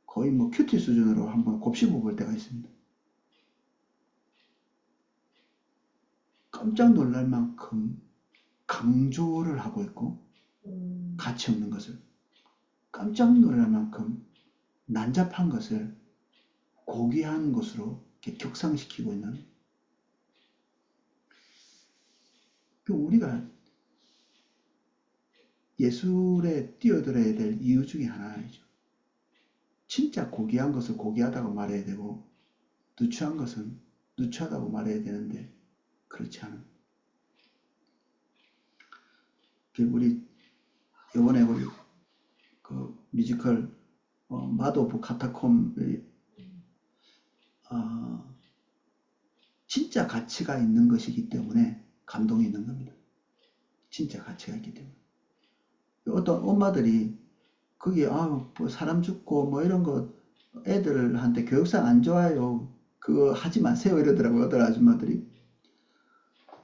거의 뭐 큐티 수준으로 한번 곱씹어 볼 때가 있습니다. 깜짝 놀랄 만큼 강조를 하고 있고, 가치 없는 것을 깜짝 놀랄 만큼 난잡한 것을 고귀한 것으로 이렇게 격상시키고 있는, 우리가 예술에 뛰어들어야 될 이유 중에 하나이죠. 진짜 고귀한 것을 고귀하다고 말해야 되고, 누추한 것은 누추하다고 말해야 되는데 그렇지 않은, 우리 이번에 우리 그 뮤지컬 마드 오브 카타콤, 진짜 가치가 있는 것이기 때문에 감동이 있는 겁니다. 진짜 가치가 있기 때문에. 어떤 엄마들이 거기 뭐 사람 죽고 뭐 이런 거 애들한테 교육상 안 좋아요, 그거 하지 마세요 이러더라고요, 어떤 아줌마들이.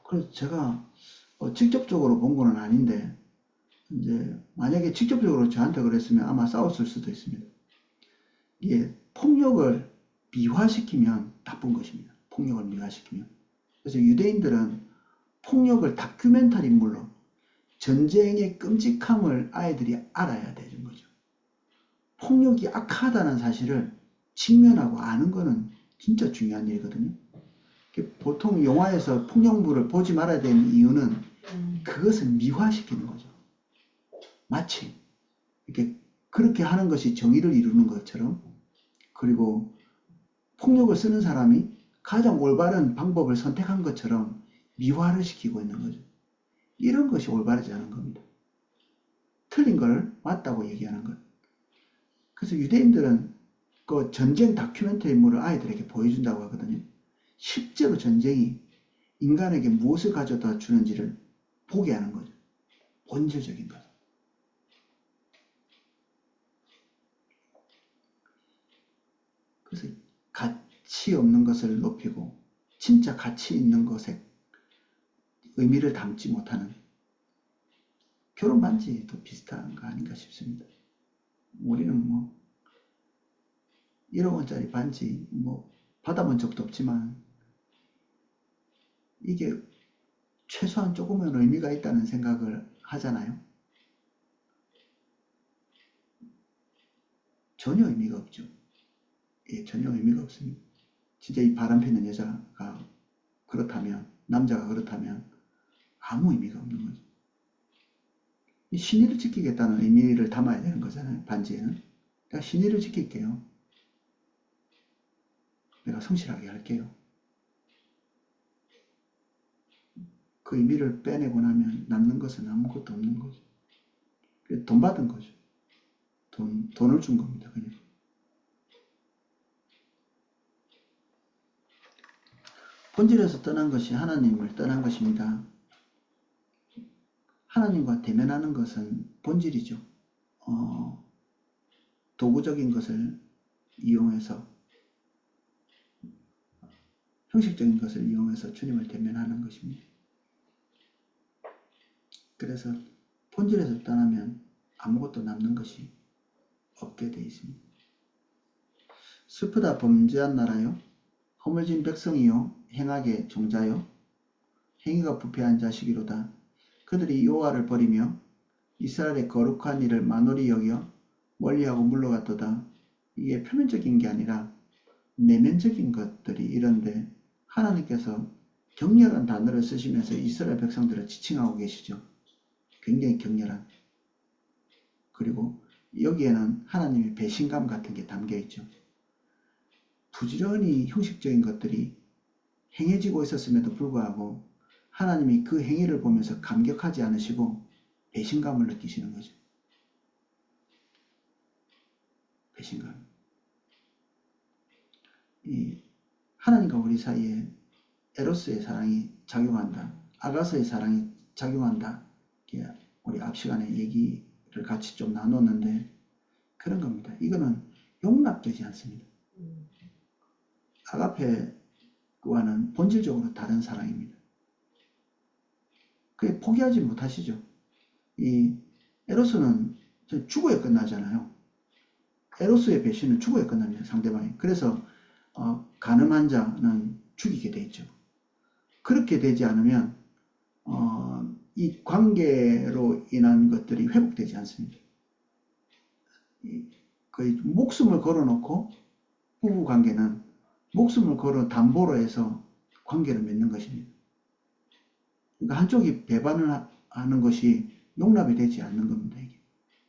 그래서 제가 직접적으로 본 거는 아닌데, 이제 만약에 직접적으로 저한테 그랬으면 아마 싸웠을 수도 있습니다. 이게 폭력을 미화시키면 나쁜 것입니다. 폭력을 미화시키면. 그래서 유대인들은 폭력을 다큐멘터리물로 전쟁의 끔찍함을 아이들이 알아야 되는 거죠. 폭력이 악하다는 사실을 직면하고 아는 거는 진짜 중요한 일이거든요. 보통 영화에서 폭력물을 보지 말아야 되는 이유는 그것을 미화시키는 거죠. 마치 이렇게 그렇게 하는 것이 정의를 이루는 것처럼, 그리고 폭력을 쓰는 사람이 가장 올바른 방법을 선택한 것처럼 미화를 시키고 있는 거죠. 이런 것이 올바르지 않은 겁니다. 틀린 걸 맞다고 얘기하는 것. 그래서 유대인들은 그 전쟁 다큐멘터리물을 아이들에게 보여준다고 하거든요. 실제로 전쟁이 인간에게 무엇을 가져다 주는지를 보게 하는 거죠. 본질적인 것. 그래서 가치 없는 것을 높이고 진짜 가치 있는 것에 의미를 담지 못하는, 결혼 반지도 비슷한 거 아닌가 싶습니다. 우리는 뭐 1억 원짜리 반지 뭐 받아본 적도 없지만 이게 최소한 조금은 의미가 있다는 생각을 하잖아요. 전혀 의미가 없죠. 예, 전혀 의미가 없습니다. 진짜 이 바람피는 여자가 그렇다면, 남자가 그렇다면 아무 의미가 없는 거죠. 이 신의를 지키겠다는 의미를 담아야 되는 거잖아요. 반지에는. 내가 신의를 지킬게요. 내가 성실하게 할게요. 그 의미를 빼내고 나면 남는 것은 아무것도 없는 거죠. 돈 받은 거죠. 돈을 준 겁니다. 그냥. 본질에서 떠난 것이 하나님을 떠난 것입니다. 하나님과 대면하는 것은 본질이죠. 도구적인 것을 이용해서, 형식적인 것을 이용해서 주님을 대면하는 것입니다. 그래서 본질에서 떠나면 아무것도 남는 것이 없게 되어 있습니다. 슬프다 범죄한 나라요, 허물진 백성이요, 행하게 종자요, 행위가 부패한 자식이로다. 그들이 여호와를 버리며 이스라엘의 거룩한 일을 만홀히 여겨 멀리하고 물러갔도다. 이게 표면적인 게 아니라 내면적인 것들이 이런데 하나님께서 격렬한 단어를 쓰시면서 이스라엘 백성들을 지칭하고 계시죠. 굉장히 격렬한. 그리고 여기에는 하나님의 배신감 같은 게 담겨 있죠. 부지런히 형식적인 것들이 행해지고 있었음에도 불구하고 하나님이 그 행위를 보면서 감격하지 않으시고 배신감을 느끼시는 거죠. 배신감. 이 하나님과 우리 사이에 에로스의 사랑이 작용한다. 아가서의 사랑이 작용한다. 우리 앞 시간에 얘기를 같이 좀 나눴는데 그런 겁니다. 이거는 용납되지 않습니다. 아가페와는 본질적으로 다른 사랑입니다. 그게 포기하지 못하시죠. 이 에로스는 죽어야 끝나잖아요. 에로스의 배신은 죽어야 끝납니다. 상대방이. 그래서 간음한 자는 죽이게 돼 있죠. 그렇게 되지 않으면 이 관계로 인한 것들이 회복되지 않습니다. 거의 목숨을 걸어놓고 부부관계는 목숨을 걸어 담보로 해서 관계를 맺는 것입니다. 그러니까 한쪽이 배반을 하는 것이 용납이 되지 않는 겁니다. 이게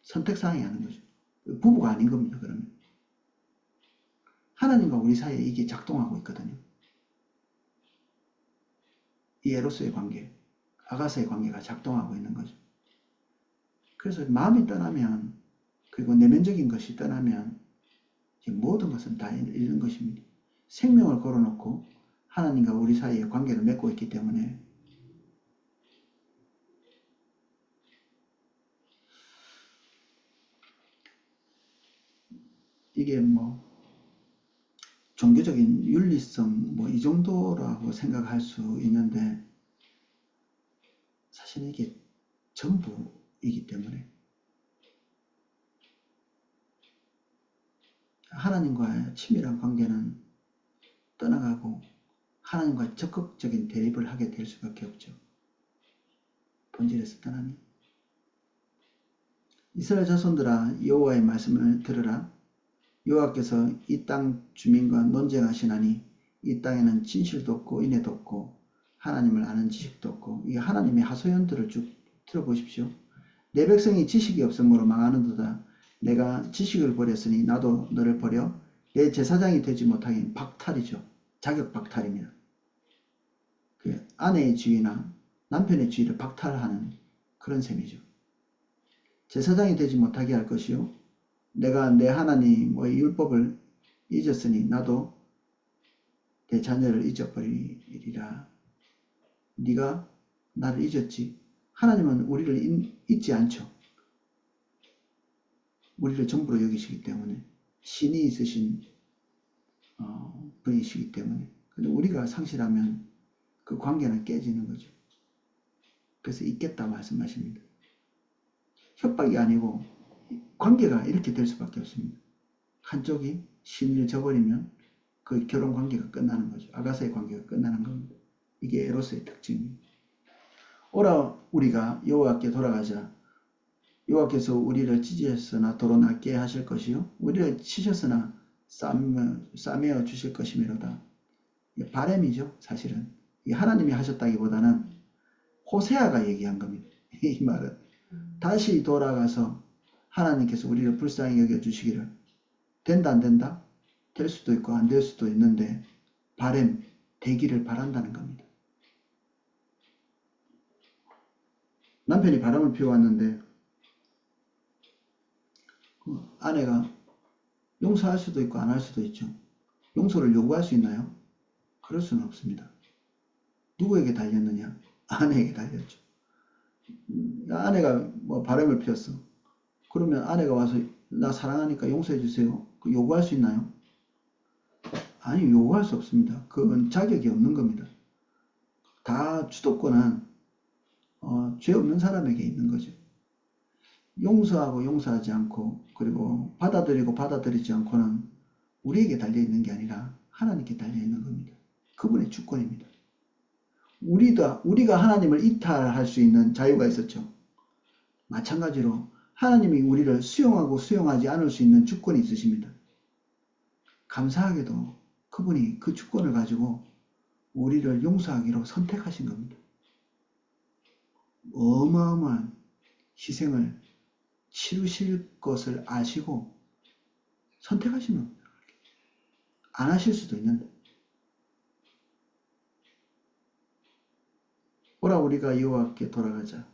선택사항이 하는 거죠. 부부가 아닌 겁니다. 그러면 하나님과 우리 사이에 이게 작동하고 있거든요. 이 에로스의 관계, 아가서의 관계가 작동하고 있는 거죠. 그래서 마음이 떠나면, 그리고 내면적인 것이 떠나면 모든 것은 다 잃는 것입니다. 생명을 걸어놓고 하나님과 우리 사이에 관계를 맺고 있기 때문에 이게 뭐 종교적인 윤리성 뭐 이 정도라고 생각할 수 있는데 사실 이게 전부이기 때문에 하나님과의 친밀한 관계는 떠나가고 하나님과 적극적인 대립을 하게 될 수밖에 없죠. 본질에서 떠나면. 이스라엘 자손들아 여호와의 말씀을 들으라. 여호와께서 이 땅 주민과 논쟁하시나니 이 땅에는 진실도 없고 인애도 없고 하나님을 아는 지식도 없고. 이 하나님의 하소연들을 쭉 들어보십시오. 내 백성이 지식이 없으므로 망하는도다. 내가 지식을 버렸으니 나도 너를 버려 내 제사장이 되지 못하긴. 박탈이죠. 자격 박탈입니다. 그 아내의 지위나 남편의 지위를 박탈하는 그런 셈이죠. 제사장이 되지 못하게 할 것이요, 내가 내 하나님의 율법을 잊었으니 나도 내 자녀를 잊어버리리라. 네가 나를 잊었지. 하나님은 우리를 잊지 않죠. 우리를 전부로 여기시기 때문에, 신이 있으신 분이시기 때문에. 근데 우리가 상실하면 그 관계는 깨지는 거죠. 그래서 잊겠다 말씀하십니다. 협박이 아니고 관계가 이렇게 될 수밖에 없습니다. 한쪽이 신의를 저버리면 그 결혼 관계가 끝나는 거죠. 아가사의 관계가 끝나는 겁니다. 이게 에로스의 특징입니다. 오라 우리가 여호와께 돌아가자. 여호와께서 우리를 찢으셨으나 도로 낫게 하실 것이요 우리를 치셨으나 싸매어 주실 것이미로다. 바램이죠. 사실은 하나님이 하셨다기보다는 호세아가 얘기한 겁니다. 이 말은 다시 돌아가서 하나님께서 우리를 불쌍히 여겨주시기를. 된다 안 된다? 될 수도 있고 안 될 수도 있는데 바램, 되기를 바란다는 겁니다. 남편이 바람을 피워왔는데 아내가 용서할 수도 있고 안 할 수도 있죠. 용서를 요구할 수 있나요? 그럴 수는 없습니다. 누구에게 달렸느냐? 아내에게 달렸죠. 아내가 뭐 바람을 피웠어. 그러면 아내가 와서 나 사랑하니까 용서해 주세요. 그 요구할 수 있나요? 아니, 요구할 수 없습니다. 그건 자격이 없는 겁니다. 다 주도권은 죄 없는 사람에게 있는 거죠. 용서하고 용서하지 않고 그리고 받아들이고 받아들이지 않고는 우리에게 달려있는 게 아니라 하나님께 달려있는 겁니다. 그분의 주권입니다. 우리가 하나님을 이탈할 수 있는 자유가 있었죠. 마찬가지로 하나님이 우리를 수용하고 수용하지 않을 수 있는 주권이 있으십니다. 감사하게도 그분이 그 주권을 가지고 우리를 용서하기로 선택하신 겁니다. 어마어마한 희생을 치르실 것을 아시고 선택하신 겁니다. 안 하실 수도 있는데. 오라 우리가 여호와께 돌아가자.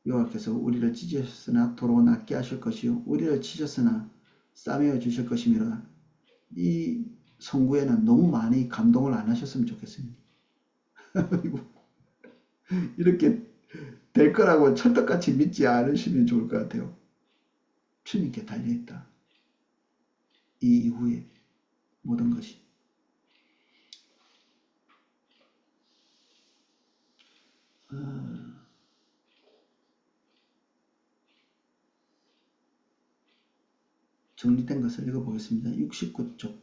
여호와께서 우리를 찢으셨으나 도로 낫게 하실 것이요 우리를 치셨으나 싸매어 주실 것이미로다. 이 성구에는 너무 많이 감동을 안 하셨으면 좋겠습니다. 이렇게 될 거라고 철떡같이 믿지 않으시면 좋을 것 같아요. 주님께 달려있다. 이 이후에 모든 것이. 정리된 것을 읽어보겠습니다. 69쪽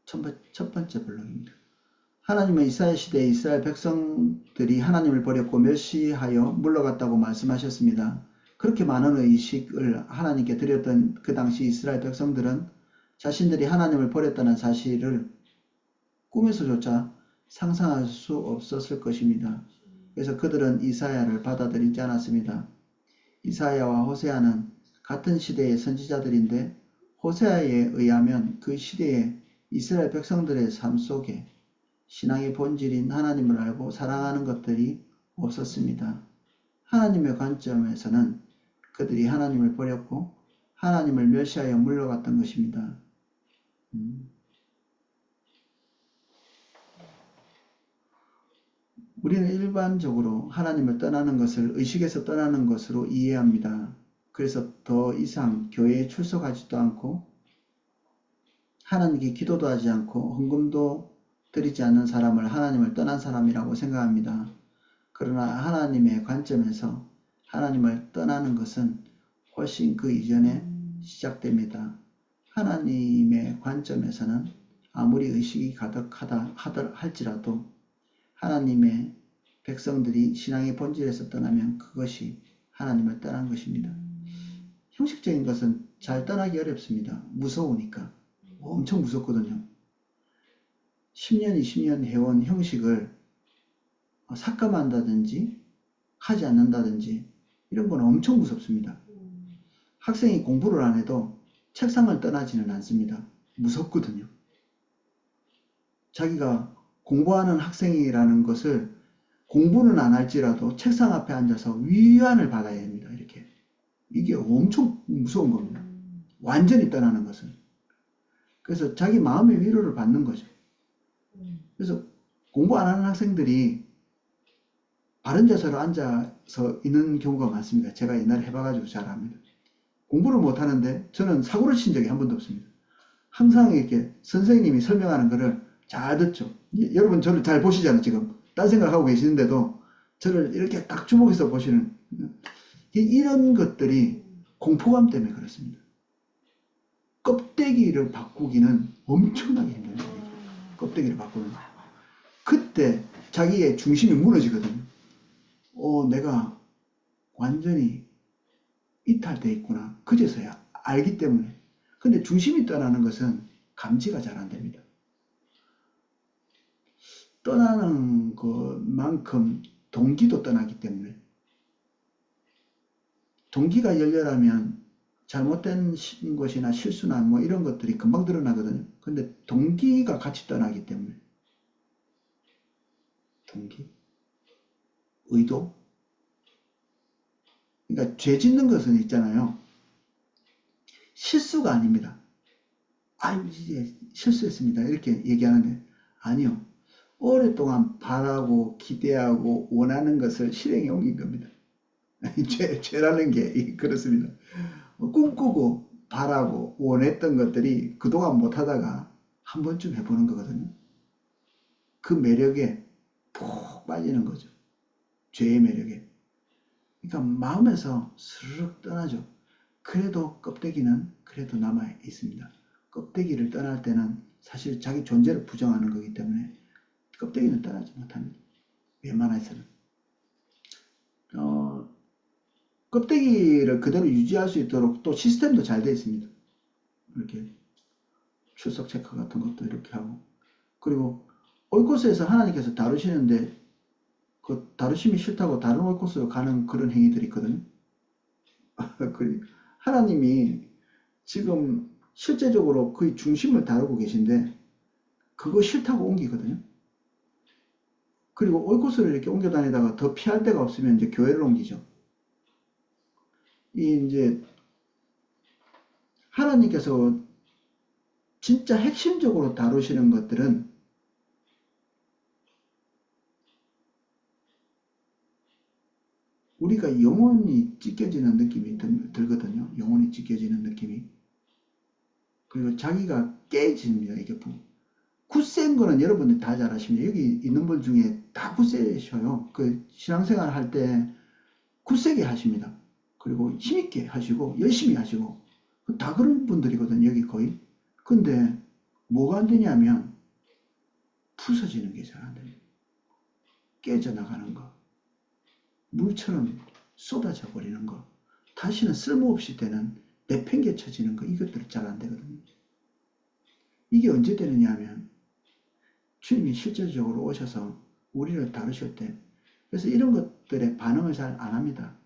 첫 번째 블록입니다. 하나님은 이스라엘 시대에 이스라엘 백성들이 하나님을 버렸고 멸시하여 물러갔다고 말씀하셨습니다. 그렇게 많은 의식을 하나님께 드렸던 그 당시 이스라엘 백성들은 자신들이 하나님을 버렸다는 사실을 꿈에서조차 상상할 수 없었을 것입니다. 그래서 그들은 이사야를 받아들이지 않았습니다. 이사야와 호세아는 같은 시대의 선지자들인데 호세아에 의하면 그 시대의 이스라엘 백성들의 삶 속에 신앙의 본질인 하나님을 알고 사랑하는 것들이 없었습니다. 하나님의 관점에서는 그들이 하나님을 버렸고 하나님을 멸시하여 물러갔던 것입니다. 우리는 일반적으로 하나님을 떠나는 것을 의식에서 떠나는 것으로 이해합니다. 그래서 더 이상 교회에 출석하지도 않고 하나님께 기도도 하지 않고 헌금도 드리지 않는 사람을 하나님을 떠난 사람이라고 생각합니다. 그러나 하나님의 관점에서 하나님을 떠나는 것은 훨씬 그 이전에 시작됩니다. 하나님의 관점에서는 아무리 의식이 가득하다 할지라도 하나님의 백성들이 신앙의 본질에서 떠나면 그것이 하나님을 떠난 것입니다. 형식적인 것은 잘 떠나기 어렵습니다. 무서우니까. 엄청 무섭거든요. 10년, 20년 해온 형식을 삭감한다든지 하지 않는다든지 이런 건 엄청 무섭습니다. 학생이 공부를 안 해도 책상을 떠나지는 않습니다. 무섭거든요. 자기가 공부하는 학생이라는 것을 공부는 안 할지라도 책상 앞에 앉아서 위안을 받아야 됩니다. 이렇게. 이게 엄청 무서운 겁니다. 완전히 떠나는 것은. 그래서 자기 마음의 위로를 받는 거죠. 그래서 공부 안 하는 학생들이 바른 자세로 앉아서 있는 경우가 많습니다. 제가 옛날에 해봐가지고 잘 압니다. 공부를 못 하는데 저는 사고를 친 적이 한 번도 없습니다. 항상 이렇게 선생님이 설명하는 거를 잘 듣죠. 여러분 저를 잘 보시잖아요. 지금 딴 생각하고 계시는데도 저를 이렇게 딱 주목해서 보시는 이런 것들이 공포감 때문에 그렇습니다. 껍데기를 바꾸기는 엄청나게 힘들어요. 껍데기를 바꾸는. 그때 자기의 중심이 무너지거든요. 내가 완전히 이탈돼 있구나. 그제서야 알기 때문에. 근데 중심이 떠나는 것은 감지가 잘 안 됩니다. 떠나는 것만큼 동기도 떠나기 때문에, 동기가 열렬하면 잘못된 것이나 실수나 뭐 이런 것들이 금방 드러나거든요. 근데 동기가 같이 떠나기 때문에, 동기, 의도, 그러니까 죄 짓는 것은 있잖아요. 실수가 아닙니다. 이제 실수했습니다. 이렇게 얘기하는데, 아니요. 오랫동안 바라고 기대하고 원하는 것을 실행에 옮긴 겁니다. 죄라는 게 그렇습니다. 꿈꾸고 바라고 원했던 것들이 그동안 못하다가 한 번쯤 해보는 거거든요. 그 매력에 푹 빠지는 거죠. 죄의 매력에. 그러니까 마음에서 스르륵 떠나죠. 그래도 껍데기는 그래도 남아 있습니다. 껍데기를 떠날 때는 사실 자기 존재를 부정하는 거기 때문에 껍데기는 떠나지 못합니다. 웬만해서는. 껍데기를 그대로 유지할 수 있도록 또 시스템도 잘 되어 있습니다. 이렇게 출석 체크 같은 것도 이렇게 하고, 그리고 올코스에서 하나님께서 다루시는데 그 다루심이 싫다고 다른 올코스로 가는 그런 행위들이 있거든요. 하나님이 지금 실제적으로 그의 중심을 다루고 계신데 그거 싫다고 옮기거든요. 그리고 올코스를 이렇게 옮겨 다니다가 더 피할 데가 없으면 이제 교회를 옮기죠. 이제 하나님께서 진짜 핵심적으로 다루시는 것들은 우리가 영혼이 찢겨지는 느낌이 들거든요. 영혼이 찢겨지는 느낌이. 그리고 자기가 깨집니다. 이게 굳센 거는 여러분들 다 잘 아십니다. 여기 있는 분 중에 다 굳세셔요. 그 신앙생활 할 때 굳세게 하십니다. 그리고 힘있게 하시고 열심히 하시고 다 그런 분들이거든요. 여기 거의. 근데 뭐가 안 되냐면 부서지는 게 잘 안 됩니다. 깨져나가는 거. 물처럼 쏟아져 버리는 거. 다시는 쓸모없이 되는 내팽개쳐지는 거. 이것들이 잘 안 되거든요. 이게 언제 되느냐 하면 주님이 실질적으로 오셔서 우리를 다루실 때, 그래서 이런 것들에 반응을 잘 안 합니다.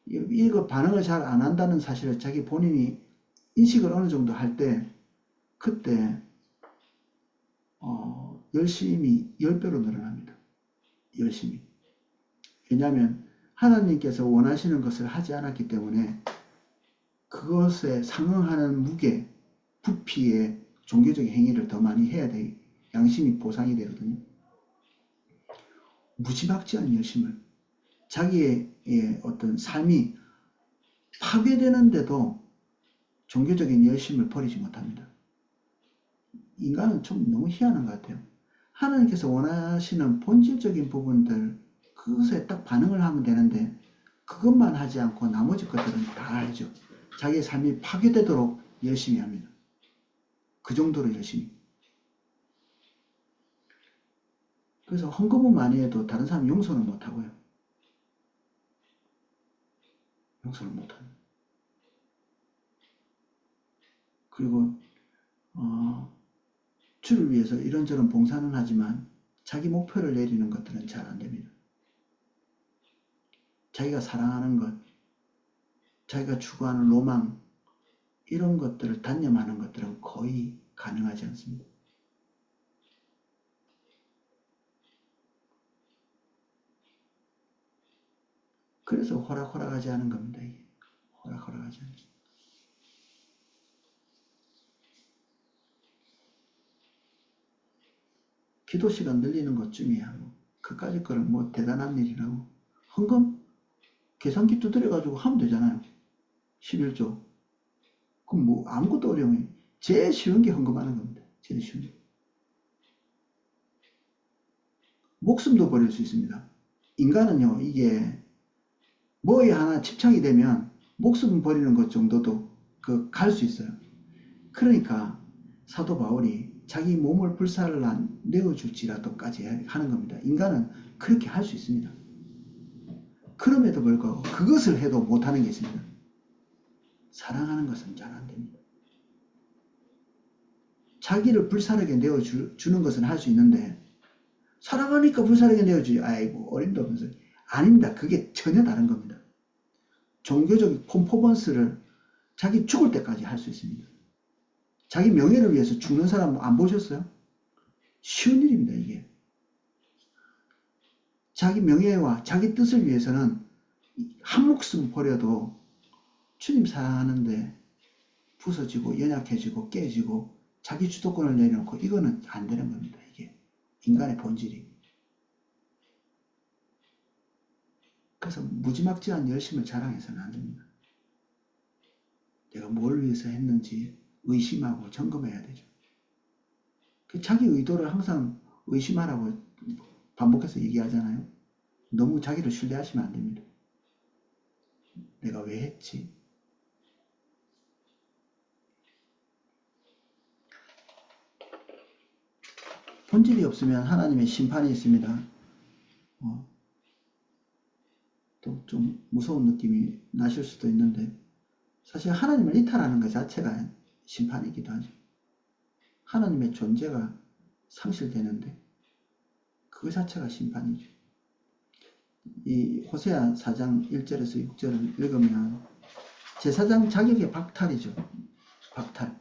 이거 반응을 잘 안 한다는 사실을 자기 본인이 인식을 어느 정도 할 때, 그때 열심히 10배로 늘어납니다. 열심히. 왜냐하면 하나님께서 원하시는 것을 하지 않았기 때문에 그것에 상응하는 무게, 부피의 종교적인 행위를 더 많이 해야 돼. 양심이 보상이 되거든요. 무지막지한 열심을, 자기의 어떤 삶이 파괴되는데도 종교적인 열심을 버리지 못합니다. 인간은 좀 너무 희한한 것 같아요. 하나님께서 원하시는 본질적인 부분들, 그것에 딱 반응을 하면 되는데 그것만 하지 않고 나머지 것들은 다 알죠. 자기의 삶이 파괴되도록 열심히 합니다. 그 정도로 열심히. 그래서 헌금은 많이 해도 다른 사람 용서는 못하고요. 용서는 못합니다. 그리고 주를 위해서 이런저런 봉사는 하지만 자기 목표를 내리는 것들은 잘 안됩니다. 자기가 사랑하는 것, 자기가 추구하는 로망, 이런 것들을 단념하는 것들은 거의 가능하지 않습니다. 그래서 호락호락하지 않은 겁니다. 이게. 호락호락하지 않습니다. 기도 시간 늘리는 것쯤이야. 그까짓 거는 뭐 대단한 일이라고. 헌금? 계산기 두드려가지고 하면 되잖아요. 11조. 그럼 뭐 아무것도 어려움이. 제일 쉬운 게 헌금하는 겁니다. 제일 쉬운 게. 목숨도 버릴 수 있습니다. 인간은요, 이게 뭐에 하나 집착이 되면 목숨 버리는 것 정도도 갈 수 있어요. 그러니까 사도 바울이 자기 몸을 불살라 내어줄지라도까지 하는 겁니다. 인간은 그렇게 할 수 있습니다. 그럼에도 불구하고 그것을 해도 못하는 게 있습니다. 사랑하는 것은 잘 안 됩니다. 자기를 불사르게 내어주는 것은 할 수 있는데 사랑하니까 불사르게 내어주지. 아이고 어림도 없는 소리. 아닙니다. 그게 전혀 다른 겁니다. 종교적인 퍼포먼스를 자기 죽을 때까지 할 수 있습니다. 자기 명예를 위해서 죽는 사람 안 보셨어요? 쉬운 일입니다. 이게. 자기 명예와 자기 뜻을 위해서는 한 목숨 버려도 주님 사랑하는데 부서지고 연약해지고 깨지고 자기 주도권을 내려놓고 이거는 안 되는 겁니다. 이게 인간의 본질이. 그래서 무지막지한 열심을 자랑해서는 안 됩니다. 내가 뭘 위해서 했는지 의심하고 점검해야 되죠. 자기 의도를 항상 의심하라고 반복해서 얘기하잖아요. 너무 자기를 신뢰하시면 안 됩니다. 내가 왜 했지? 본질이 없으면 하나님의 심판이 있습니다. 또 좀 무서운 느낌이 나실 수도 있는데 사실 하나님을 이탈하는 것 자체가 심판이기도 하죠. 하나님의 존재가 상실되는데 그 자체가 심판이죠. 이 호세아 4장 1절에서 6절을 읽으면 제사장 자격의 박탈이죠. 박탈.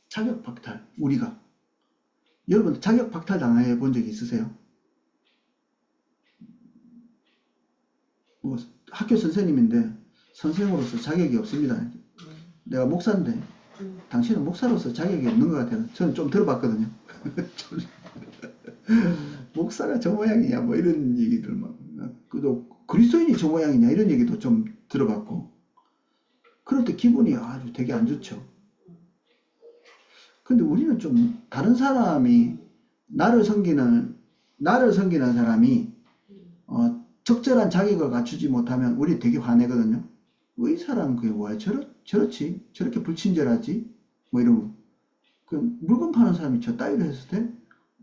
자격 박탈. 우리가. 여러분 자격 박탈 당해 본 적이 있으세요? 뭐 학교 선생님인데 선생으로서 자격이 없습니다. 내가 목사인데 당신은 목사로서 자격이 없는 것 같아요. 저는 좀 들어봤거든요. 목사가 저 모양이냐 뭐 이런 얘기들 막 또 그리스도인이 저 모양이냐 이런 얘기도 좀 들어봤고 그럴 때 기분이 아주 되게 안 좋죠. 근데 우리는 좀 다른 사람이 나를 섬기는 사람이 적절한 자격을 갖추지 못하면 우리 되게 화내거든요. 이 사람 그게 뭐야? 저렇지? 저렇게 불친절하지? 뭐 이러고. 그 물건 파는 사람이 저 따위로 했을 때,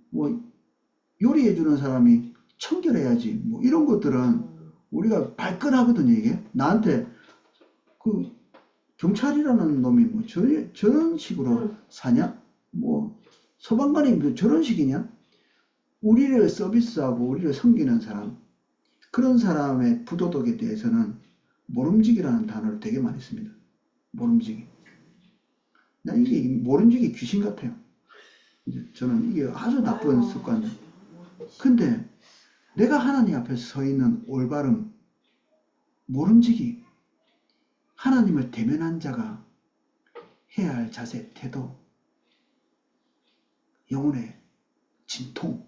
뭐 요리해주는 사람이 청결해야지. 뭐 이런 것들은 우리가 발끈하거든요. 이게 나한테 그 경찰이라는 놈이 뭐 저런 식으로 사냐? 뭐 소방관이 뭐 저런 식이냐? 우리를 서비스하고 우리를 섬기는 사람, 그런 사람의 부도덕에 대해서는 모름지기라는 단어를 되게 많이 씁니다. 모름지기. 난 이게 모름지기 귀신 같아요. 저는 이게 아주 나쁜 습관이에요. 근데 내가 하나님 앞에 서 있는 올바름, 모름지기, 하나님을 대면한 자가 해야 할 자세, 태도, 영혼의 진통.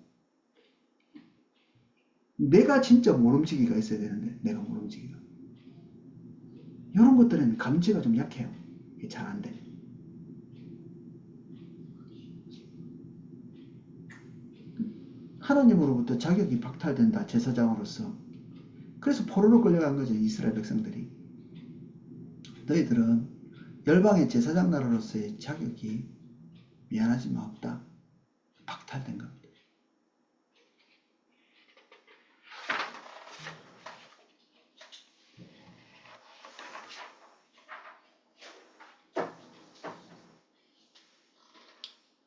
내가 진짜 모름지기가 있어야 되는데 내가 모름지기가. 이런 것들은 감지가 좀 약해요. 잘 안 돼. 하나님으로부터 자격이 박탈된다. 제사장으로서. 그래서 포로로 끌려간 거죠. 이스라엘 백성들이. 너희들은 열방의 제사장 나라로서의 자격이 미안하지만 없다. 박탈된 겁니다.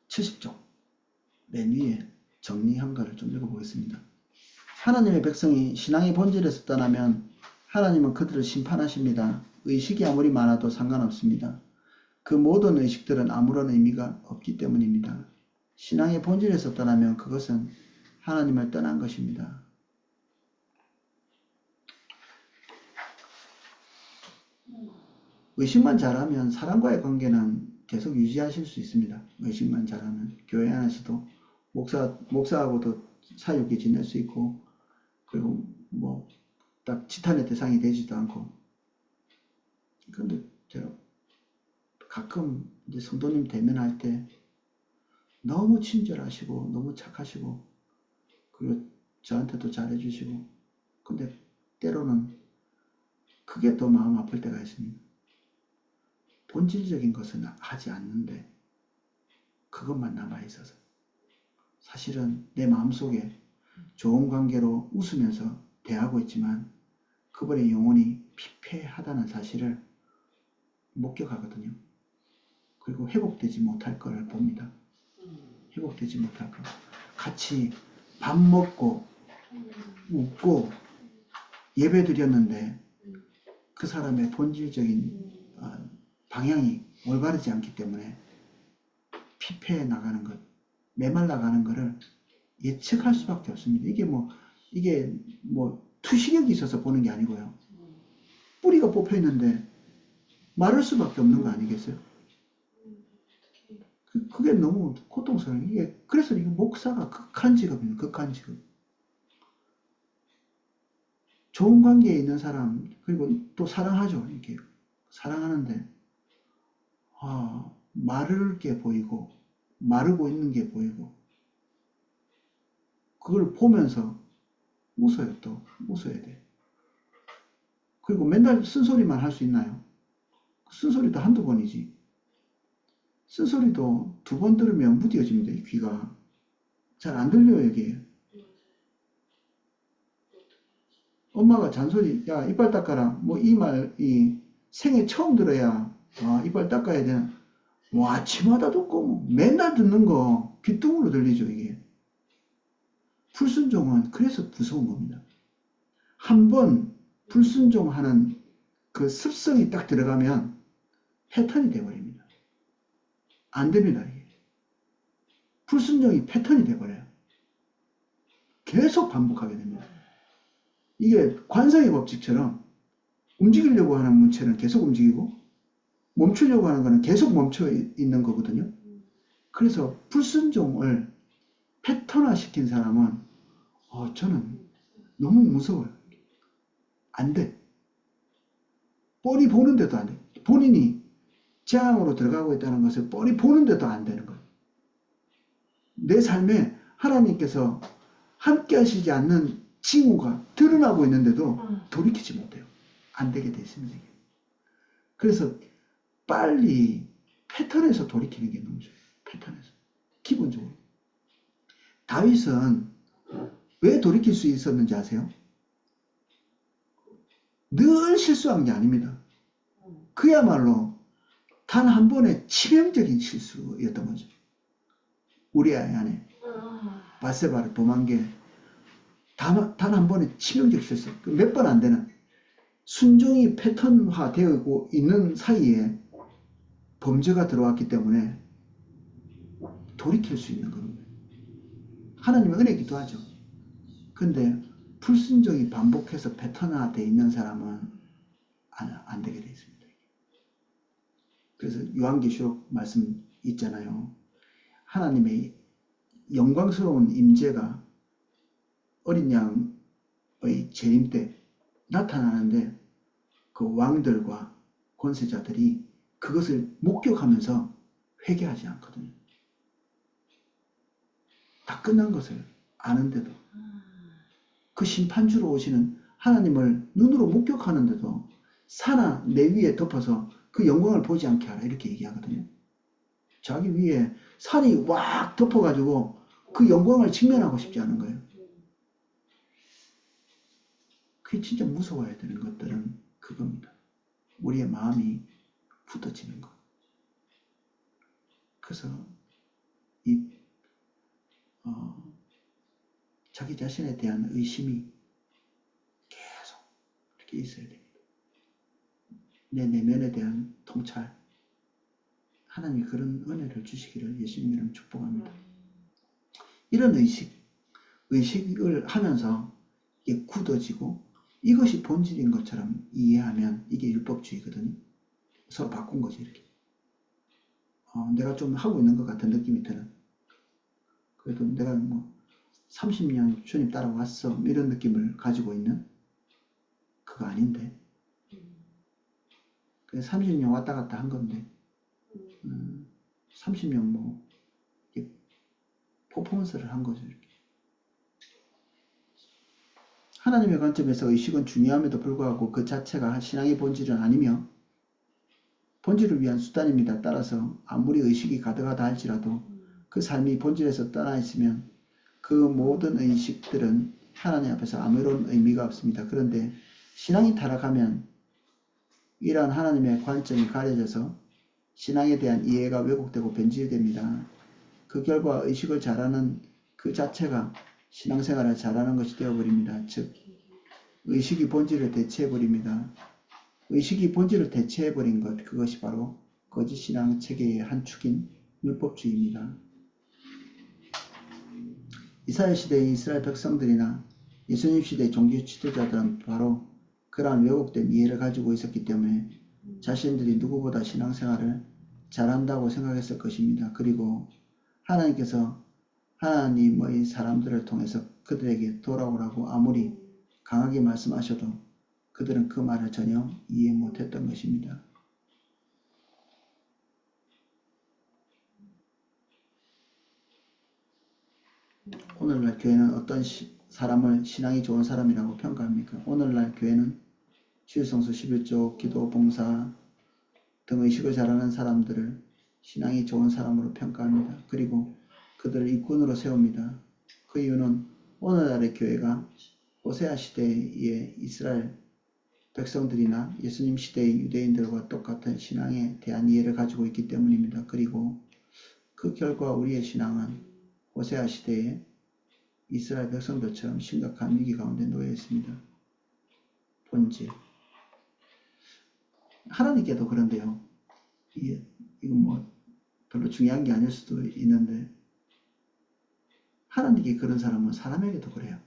(70쪽) 맨 위에 정리한 거를 좀 읽어보겠습니다. 하나님의 백성이 신앙의 본질에서 떠나면 하나님은 그들을 심판하십니다. 의식이 아무리 많아도 상관없습니다. 그 모든 의식들은 아무런 의미가 없기 때문입니다. 신앙의 본질에서 떠나면 그것은 하나님을 떠난 것입니다. 의식만 잘하면 사람과의 관계는 계속 유지하실 수 있습니다. 의식만 잘하면 교회 안에서도 목사하고도 사이좋게 지낼 수 있고, 그리고 뭐 딱 지탄의 대상이 되지도 않고. 그런데 제가 가끔 이제 성도님 대면할 때 너무 친절하시고 너무 착하시고 그리고 저한테도 잘해주시고, 근데 때로는 그게 또 마음 아플 때가 있습니다. 본질적인 것은 하지 않는데 그것만 남아있어서 사실은 내 마음속에 좋은 관계로 웃으면서 대하고 있지만 그분의 영혼이 피폐하다는 사실을 목격하거든요. 그리고 회복되지 못할 걸 봅니다. 회복되지 못할 거. 같이 밥 먹고 웃고 예배 드렸는데 그 사람의 본질적인 방향이 올바르지 않기 때문에 피폐해 나가는 것, 메말라 가는 것을 예측할 수밖에 없습니다. 이게 뭐 투시력이 있어서 보는 게 아니고요. 뿌리가 뽑혀 있는데 마를 수밖에 없는 거 아니겠어요? 그게 너무 고통스러워요. 그래서 이게 목사가 극한 직업입니다. 극한 직업. 좋은 관계에 있는 사람, 그리고 또 사랑하죠. 이렇게 사랑하는데, 마를 게 보이고, 마르고 있는 게 보이고, 그걸 보면서 웃어요. 또 웃어야 돼. 그리고 맨날 쓴소리만 할 수 있나요? 쓴소리도 한두 번이지. 쓴소리도 두 번 들으면 무뎌집니다. 이 귀가 잘 안 들려요. 이게 엄마가 잔소리, 야 이빨 닦아라, 뭐 이 말이 생애 처음 들어야 이빨 닦아야 되나, 뭐 아침마다 듣고 뭐 맨날 듣는 거 귓등으로 들리죠. 이게 불순종은 그래서 무서운 겁니다. 한번 불순종하는 그 습성이 딱 들어가면 패턴이 돼버립니다. 안 됩니다. 이게 불순종이 패턴이 돼버려요. 계속 반복하게 됩니다. 이게 관성의 법칙처럼 움직이려고 하는 물체는 계속 움직이고 멈추려고 하는 거는 계속 멈춰 있는 거거든요. 그래서 불순종을 패턴화 시킨 사람은 저는 너무 무서워요. 안 돼. 뻔히 보는데도 안 돼. 본인이 재앙으로 들어가고 있다는 것을 뻔히 보는데도 안 되는 거예요. 내 삶에 하나님께서 함께 하시지 않는 징후가 드러나고 있는데도 돌이키지 못해요. 안 되게 돼 있습니다. 그래서 빨리 패턴에서 돌이키는 게 너무 좋아요. 패턴에서. 기본적으로. 다윗은 왜 돌이킬 수 있었는지 아세요? 늘 실수한 게 아닙니다. 그야말로 단 한 번의 치명적인 실수였던 거죠. 우리아의 아내 바세바를 범한 게 단 한 번의 치명적 실수. 몇 번 안 되는 순종이 패턴화 되고 있는 사이에 범죄가 들어왔기 때문에 돌이킬 수 있는 겁니다. 하나님의 은혜이기도 하죠. 근데 불순종이 반복해서 패턴화 되어 있는 사람은 안 되게 되어 있습니다. 그래서 요한계시록 말씀 있잖아요. 하나님의 영광스러운 임재가 어린 양의 재림 때 나타나는데 그 왕들과 권세자들이 그것을 목격하면서 회개하지 않거든요. 다 끝난 것을 아는데도 그 심판주로 오시는 하나님을 눈으로 목격하는데도 산아 내 위에 덮어서 그 영광을 보지 않게 하라 이렇게 얘기하거든요. 자기 위에 산이 왁 덮어가지고 그 영광을 직면하고 싶지 않은 거예요. 그게 진짜 무서워야 되는 것들은 그겁니다. 우리의 마음이 굳어지는 것. 그래서 자기 자신에 대한 의심이 계속 이렇게 있어야 됩니다. 내 내면에 대한 통찰. 하나님이 그런 은혜를 주시기를 예수님 이름 축복합니다. 이런 의식을 하면서 이게 굳어지고 이것이 본질인 것처럼 이해하면 이게 율법주의거든요. 서로 바꾼 거지 이렇게. 내가 좀 하고 있는 것 같은 느낌이 드는. 그래도 내가 뭐 30년 주님 따라왔어 이런 느낌을 가지고 있는 그거 아닌데 30년 왔다 갔다 한 건데 30년 뭐 퍼포먼스를 한 거죠 이렇게. 하나님의 관점에서 의식은 중요함에도 불구하고 그 자체가 신앙의 본질은 아니며 본질을 위한 수단입니다. 따라서 아무리 의식이 가득하다 할지라도 그 삶이 본질에서 떠나 있으면 그 모든 의식들은 하나님 앞에서 아무런 의미가 없습니다. 그런데 신앙이 타락하면 이러한 하나님의 관점이 가려져서 신앙에 대한 이해가 왜곡되고 변질됩니다. 그 결과 의식을 잘하는 그 자체가 신앙생활을 잘하는 것이 되어버립니다. 즉 의식이 본질을 대체해버립니다. 의식이 본질을 대체해버린 것, 그것이 바로 거짓 신앙 체계의 한 축인 율법주의입니다. 이사야 시대의 이스라엘 백성들이나 예수님 시대의 종교 지도자들은 바로 그러한 왜곡된 이해를 가지고 있었기 때문에 자신들이 누구보다 신앙생활을 잘한다고 생각했을 것입니다. 그리고 하나님께서 하나님의 사람들을 통해서 그들에게 돌아오라고 아무리 강하게 말씀하셔도 그들은 그 말을 전혀 이해 못했던 것입니다. 오늘날 교회는 어떤 사람을 신앙이 좋은 사람이라고 평가합니까? 오늘날 교회는 주일성수 11조, 기도, 봉사 등 의식을 잘하는 사람들을 신앙이 좋은 사람으로 평가합니다. 그리고 그들을 일꾼으로 세웁니다. 그 이유는 오늘날의 교회가 호세아 시대의 이스라엘 백성들이나 예수님 시대의 유대인들과 똑같은 신앙에 대한 이해를 가지고 있기 때문입니다. 그리고 그 결과 우리의 신앙은 호세아 시대의 이스라엘 백성들처럼 심각한 위기 가운데 놓여 있습니다. 본질. 하나님께도 그런데요. 이건 뭐 별로 중요한 게 아닐 수도 있는데 하나님께 그런 사람은 사람에게도 그래요.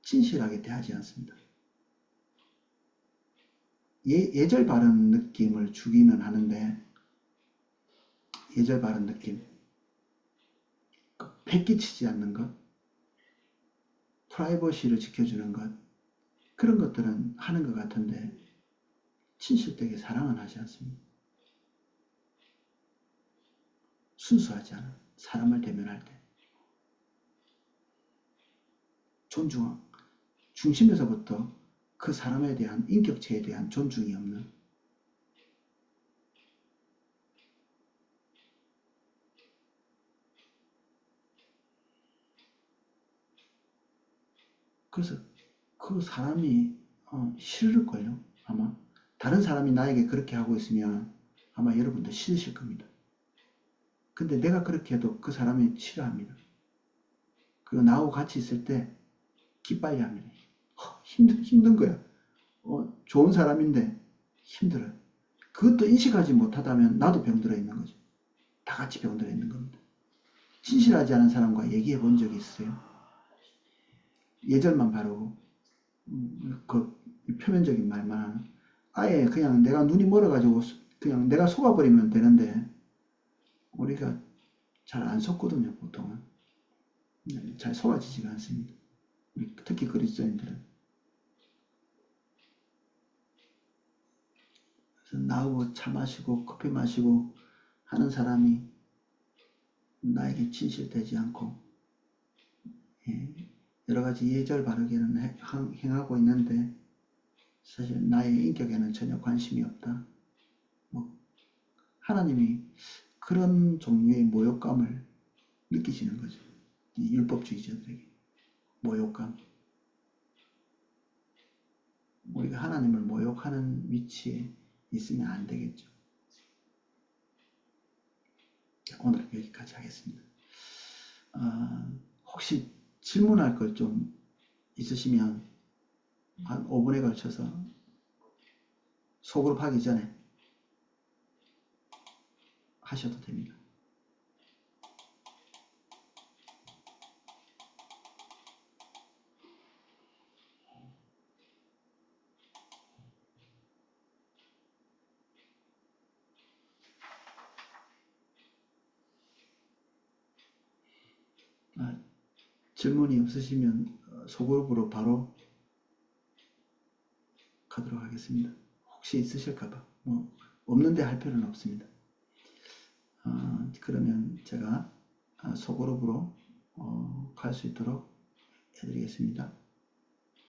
진실하게 대하지 않습니다. 예절 바른 느낌을 주기는 하는데 예절 바른 느낌, 패기치지 않는 것, 프라이버시를 지켜주는 것, 그런 것들은 하는 것 같은데 진실되게 사랑은 하지 않습니다. 순수하지 않아. 사람을 대면할 때 존중, 중심에서부터 그 사람에 대한 인격체에 대한 존중이 없는, 그래서 그 사람이 싫을걸요. 아마 다른 사람이 나에게 그렇게 하고 있으면 아마 여러분도 싫으실 겁니다. 근데 내가 그렇게 해도 그 사람이 싫어합니다. 그리고 나하고 같이 있을 때 기빨려 합니다. 힘든 거야. 좋은 사람인데 힘들어요. 그것도 인식하지 못하다면 나도 병들어 있는 거죠. 다 같이 병들어 있는 겁니다. 진실하지 않은 사람과 얘기해 본 적이 있어요. 예절만 바르고 그 표면적인 말만 하는, 아예 그냥 내가 눈이 멀어가지고 그냥 내가 속아버리면 되는데 우리가 잘 안 속거든요. 보통은 잘 속아지지가 않습니다. 특히 그리스도인들은. 그래서 나하고 차 마시고 커피 마시고 하는 사람이 나에게 진실되지 않고 여러 가지 예절 바르게는 행하고 있는데 사실 나의 인격에는 전혀 관심이 없다. 뭐 하나님이 그런 종류의 모욕감을 느끼시는 거죠. 이 율법주의자들에게 모욕감. 우리가 하나님을 모욕하는 위치에 있으면 안 되겠죠. 오늘 여기까지 하겠습니다. 혹시 질문할 것 좀 있으시면 한 5분에 걸쳐서 소그룹 하기 전에 하셔도 됩니다. 질문이 없으시면 소그룹으로 바로 가도록 하겠습니다. 혹시 있으실까봐. 뭐 없는데 할 필요는 없습니다. 그러면 제가 소그룹으로 갈 수 있도록 해드리겠습니다.